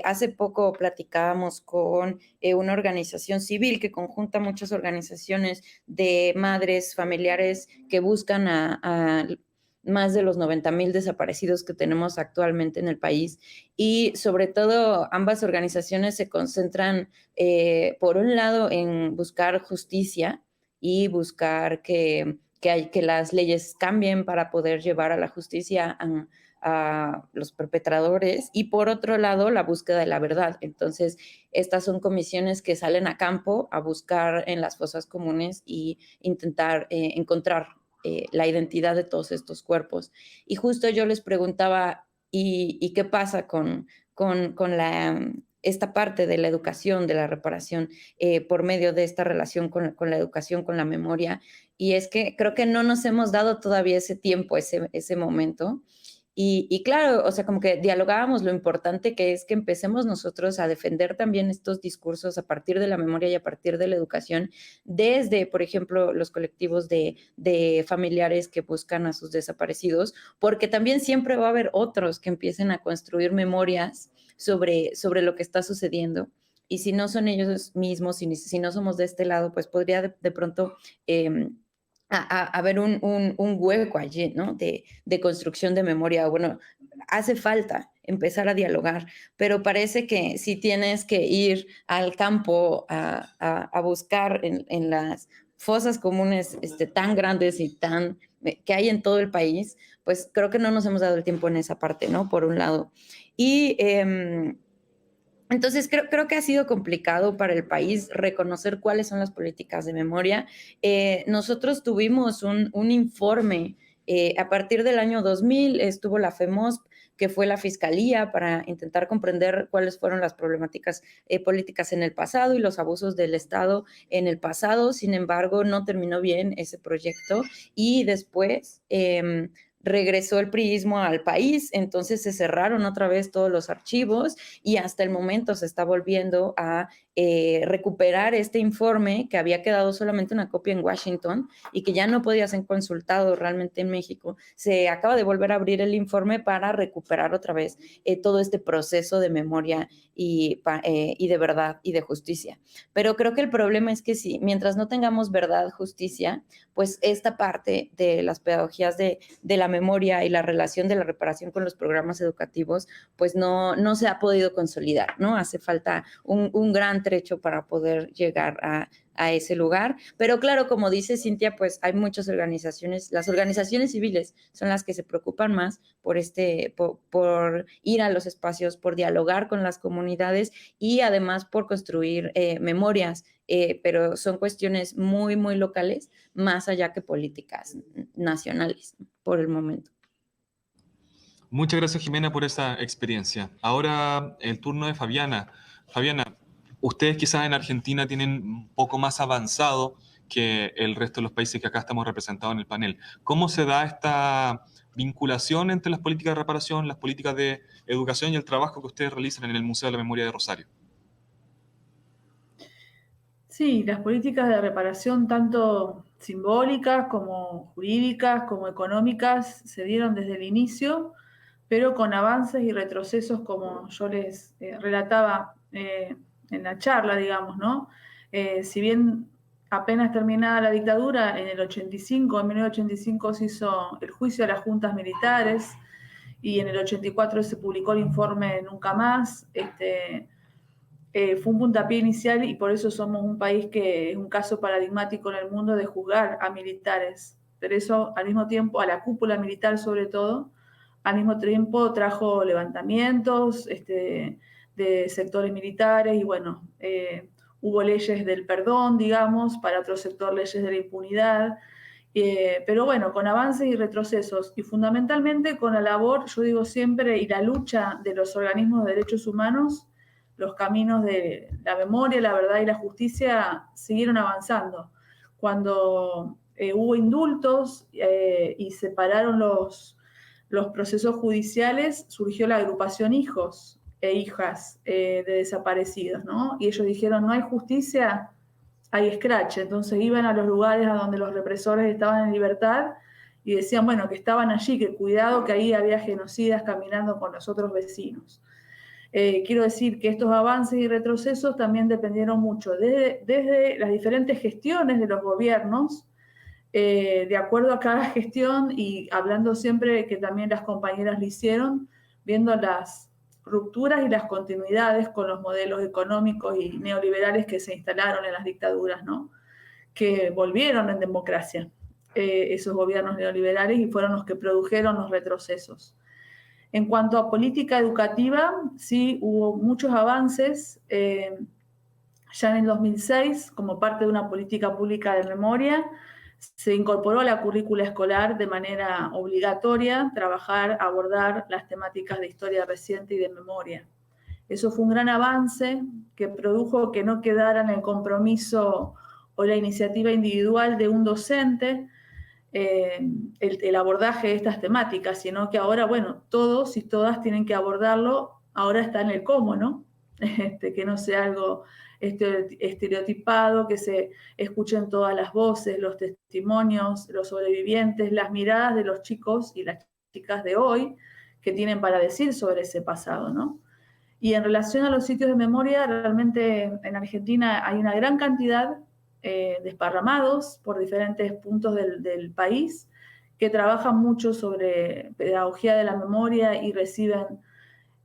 Hace poco platicábamos con una organización civil que conjunta muchas organizaciones de madres familiares que buscan a más de los 90,000 desaparecidos que tenemos actualmente en el país. Y sobre todo, ambas organizaciones se concentran, por un lado, en buscar justicia y buscar que las leyes cambien para poder llevar a la justicia a los perpetradores, y por otro lado, la búsqueda de la verdad. Entonces, estas son comisiones que salen a campo a buscar en las fosas comunes y intentar encontrar la identidad de todos estos cuerpos. Y justo yo les preguntaba, ¿y qué pasa con esta parte de la educación, de la reparación, por medio de esta relación con la educación, con la memoria? Y es que creo que no nos hemos dado todavía ese tiempo, ese momento. Y claro, o sea, como que dialogábamos lo importante que es que empecemos nosotros a defender también estos discursos a partir de la memoria y a partir de la educación, desde, por ejemplo, los colectivos de familiares que buscan a sus desaparecidos, porque también siempre va a haber otros que empiecen a construir memorias sobre lo que está sucediendo. Y si no son ellos mismos, si no somos de este lado, pues podría de pronto haber un hueco allí, ¿no? De construcción de memoria. Bueno, hace falta empezar a dialogar, pero parece que si tienes que ir al campo a buscar en las fosas comunes tan grandes y que hay en todo el país, pues creo que no nos hemos dado el tiempo en esa parte, ¿no? Por un lado. Y entonces, creo que ha sido complicado para el país reconocer cuáles son las políticas de memoria. Nosotros tuvimos un informe a partir del año 2000, estuvo la FEMOSP, que fue la fiscalía, para intentar comprender cuáles fueron las problemáticas políticas en el pasado y los abusos del Estado en el pasado. Sin embargo, no terminó bien ese proyecto y después regresó el priismo al país, entonces se cerraron otra vez todos los archivos y hasta el momento se está volviendo a recuperar este informe que había quedado solamente una copia en Washington y que ya no podía ser consultado realmente en México. Se acaba de volver a abrir el informe para recuperar otra vez todo este proceso de memoria y de verdad y de justicia. Pero creo que el problema es que mientras no tengamos verdad, justicia, pues esta parte de las pedagogías de la memoria y la relación de la reparación con los programas educativos, pues no se ha podido consolidar, ¿no? Hace falta un gran trecho para poder llegar a ese lugar. Pero claro, como dice Cintia, pues hay muchas organizaciones, las organizaciones civiles son las que se preocupan más por ir a los espacios, por dialogar con las comunidades y además por construir memorias, pero son cuestiones muy, muy locales, más allá que políticas nacionales por el momento. Muchas gracias, Jimena, por esa experiencia. Ahora el turno de Fabiana. Fabiana, ustedes quizás en Argentina tienen un poco más avanzado que el resto de los países que acá estamos representados en el panel. ¿Cómo se da esta vinculación entre las políticas de reparación, las políticas de educación y el trabajo que ustedes realizan en el Museo de la Memoria de Rosario? Sí, las políticas de reparación, tanto simbólicas como jurídicas, como económicas, se dieron desde el inicio, pero con avances y retrocesos, como yo les relataba en la charla, digamos, ¿no? Si bien apenas terminada la dictadura, en 1985 se hizo el juicio a las juntas militares y en el 84 se publicó el informe Nunca Más. Fue un puntapié inicial y por eso somos un país que es un caso paradigmático en el mundo de juzgar a militares. Pero eso al mismo tiempo, a la cúpula militar sobre todo, al mismo tiempo trajo levantamientos de sectores militares y bueno, hubo leyes del perdón, digamos, para otro sector leyes de la impunidad. Pero bueno, con avances y retrocesos y fundamentalmente con la labor, yo digo siempre, y la lucha de los organismos de derechos humanos, los caminos de la memoria, la verdad y la justicia siguieron avanzando. Cuando hubo indultos y separaron los procesos judiciales, surgió la agrupación Hijos e Hijas de Desaparecidos, ¿no? Y ellos dijeron, no hay justicia, hay escrache. Entonces iban a los lugares a donde los represores estaban en libertad y decían, bueno, que estaban allí, que cuidado, que ahí había genocidas caminando con los otros vecinos. Quiero decir que estos avances y retrocesos también dependieron mucho desde las diferentes gestiones de los gobiernos, de acuerdo a cada gestión y hablando siempre que también las compañeras lo hicieron, viendo las rupturas y las continuidades con los modelos económicos y neoliberales que se instalaron en las dictaduras, ¿no? Que volvieron en democracia esos gobiernos neoliberales y fueron los que produjeron los retrocesos. En cuanto a política educativa, sí hubo muchos avances. Ya en el 2006, como parte de una política pública de memoria, se incorporó a la currícula escolar de manera obligatoria trabajar, abordar las temáticas de historia reciente y de memoria. Eso fue un gran avance que produjo que no quedara en el compromiso o la iniciativa individual de un docente el abordaje de estas temáticas, sino que ahora, bueno, todos y todas tienen que abordarlo, ahora está en el cómo, ¿no? Que no sea algo estereotipado, que se escuchen todas las voces, los testimonios, los sobrevivientes, las miradas de los chicos y las chicas de hoy que tienen para decir sobre ese pasado, ¿no? Y en relación a los sitios de memoria, realmente en Argentina hay una gran cantidad desparramados por diferentes puntos del país que trabajan mucho sobre pedagogía de la memoria y reciben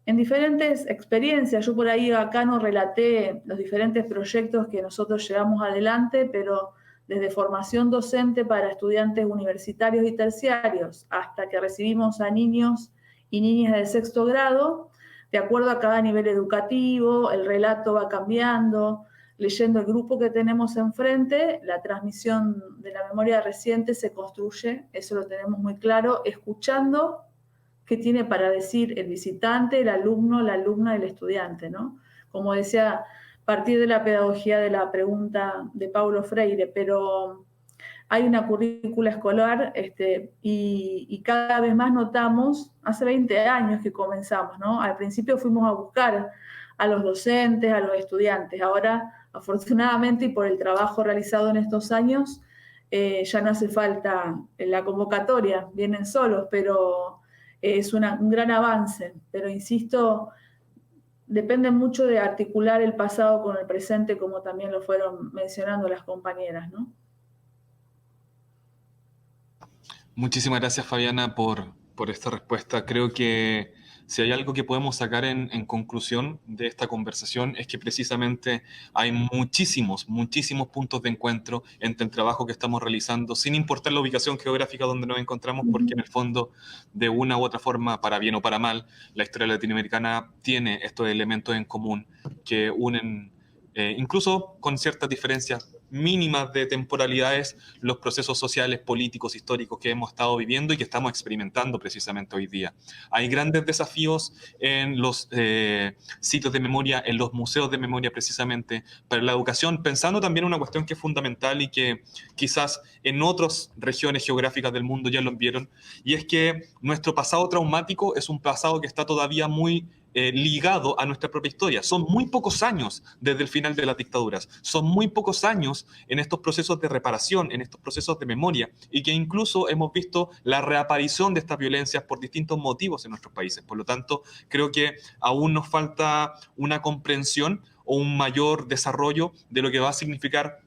en diferentes experiencias. Yo por ahí acá no relaté los diferentes proyectos que nosotros llevamos adelante, pero desde formación docente para estudiantes universitarios y terciarios hasta que recibimos a niños y niñas de sexto grado, de acuerdo a cada nivel educativo, el relato va cambiando, leyendo el grupo que tenemos enfrente, la transmisión de la memoria reciente se construye, eso lo tenemos muy claro, escuchando qué tiene para decir el visitante, el alumno, la alumna, el estudiante, ¿no? Como decía, partir de la pedagogía de la pregunta de Paulo Freire, pero hay una currícula escolar y cada vez más notamos, hace 20 años que comenzamos, ¿no? Al principio fuimos a buscar a los docentes, a los estudiantes, ahora afortunadamente y por el trabajo realizado en estos años, ya no hace falta la convocatoria, vienen solos, pero es un gran avance. Pero insisto, depende mucho de articular el pasado con el presente, como también lo fueron mencionando las compañeras, ¿no? Muchísimas gracias, Fabiana, por esta respuesta. Creo que si hay algo que podemos sacar en conclusión de esta conversación es que precisamente hay muchísimos puntos de encuentro entre el trabajo que estamos realizando, sin importar la ubicación geográfica donde nos encontramos, porque en el fondo, de una u otra forma, para bien o para mal, la historia latinoamericana tiene estos elementos en común que unen, incluso con ciertas diferencias mínimas de temporalidades, los procesos sociales, políticos, históricos que hemos estado viviendo y que estamos experimentando precisamente hoy día. Hay grandes desafíos en los sitios de memoria, en los museos de memoria precisamente para la educación, pensando también en una cuestión que es fundamental y que quizás en otras regiones geográficas del mundo ya lo vieron, y es que nuestro pasado traumático es un pasado que está todavía muy ligado a nuestra propia historia. Son muy pocos años desde el final de las dictaduras, son muy pocos años en estos procesos de reparación, en estos procesos de memoria, y que incluso hemos visto la reaparición de estas violencias por distintos motivos en nuestros países. Por lo tanto, creo que aún nos falta una comprensión o un mayor desarrollo de lo que va a significar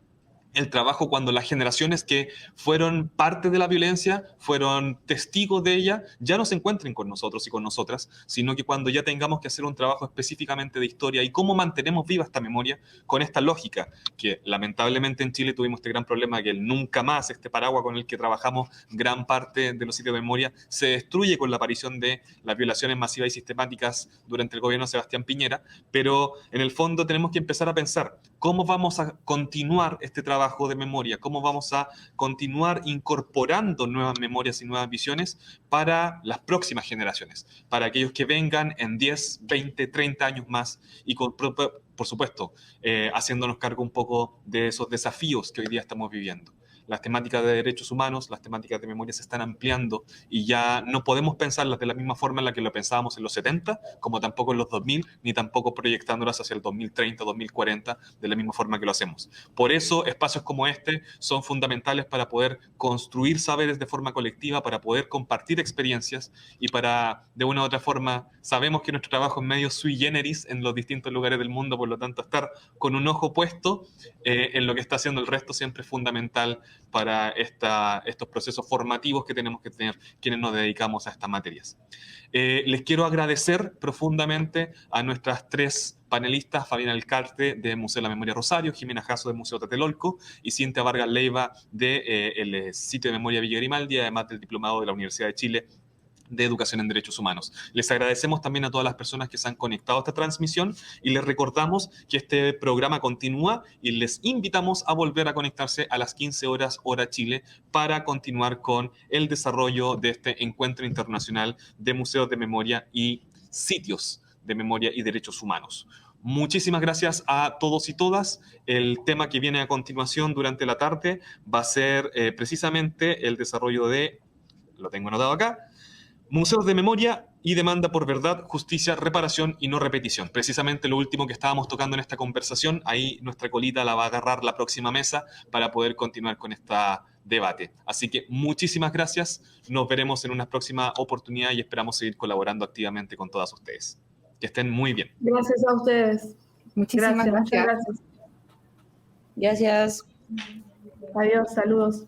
el trabajo cuando las generaciones que fueron parte de la violencia, fueron testigos de ella, ya no se encuentren con nosotros y con nosotras, sino que cuando ya tengamos que hacer un trabajo específicamente de historia y cómo mantenemos viva esta memoria con esta lógica, que lamentablemente en Chile tuvimos este gran problema, que el nunca más, este paraguas con el que trabajamos gran parte de los sitios de memoria, se destruye con la aparición de las violaciones masivas y sistemáticas durante el gobierno de Sebastián Piñera, pero en el fondo tenemos que empezar a pensar cómo vamos a continuar este trabajo de memoria, cómo vamos a continuar incorporando nuevas memorias y nuevas visiones para las próximas generaciones, para aquellos que vengan en 10, 20, 30 años más y por supuesto, haciéndonos cargo un poco de esos desafíos que hoy día estamos viviendo. Las temáticas de derechos humanos, las temáticas de memoria se están ampliando y ya no podemos pensarlas de la misma forma en la que lo pensábamos en los 70, como tampoco en los 2000, ni tampoco proyectándolas hacia el 2030, 2040, de la misma forma que lo hacemos. Por eso, espacios como este son fundamentales para poder construir saberes de forma colectiva, para poder compartir experiencias y para, de una u otra forma, sabemos que nuestro trabajo es medio sui generis en los distintos lugares del mundo, por lo tanto, estar con un ojo puesto en lo que está haciendo el resto siempre es fundamental para estos procesos formativos que tenemos que tener quienes nos dedicamos a estas materias. Les quiero agradecer profundamente a nuestras tres panelistas, Fabiana Alcarte de Museo de la Memoria Rosario, Jimena Jasso de Museo Tlatelolco y Cintia Vargas Leiva del Sitio de Memoria Villa Grimaldi, además del diplomado de la Universidad de Chile de Educación en Derechos Humanos. Les agradecemos también a todas las personas que se han conectado a esta transmisión y les recordamos que este programa continúa y les invitamos a volver a conectarse a las 15 horas hora Chile para continuar con el desarrollo de este encuentro internacional de museos de memoria y sitios de memoria y derechos humanos. Muchísimas gracias a todos y todas. El tema que viene a continuación durante la tarde va a ser precisamente el desarrollo de, lo tengo anotado acá, museos de memoria y demanda por verdad, justicia, reparación y no repetición. Precisamente lo último que estábamos tocando en esta conversación, ahí nuestra colita la va a agarrar la próxima mesa para poder continuar con este debate. Así que muchísimas gracias, nos veremos en una próxima oportunidad y esperamos seguir colaborando activamente con todas ustedes. Que estén muy bien. Gracias a ustedes. Muchísimas gracias. Muchas gracias. Gracias. Adiós, saludos.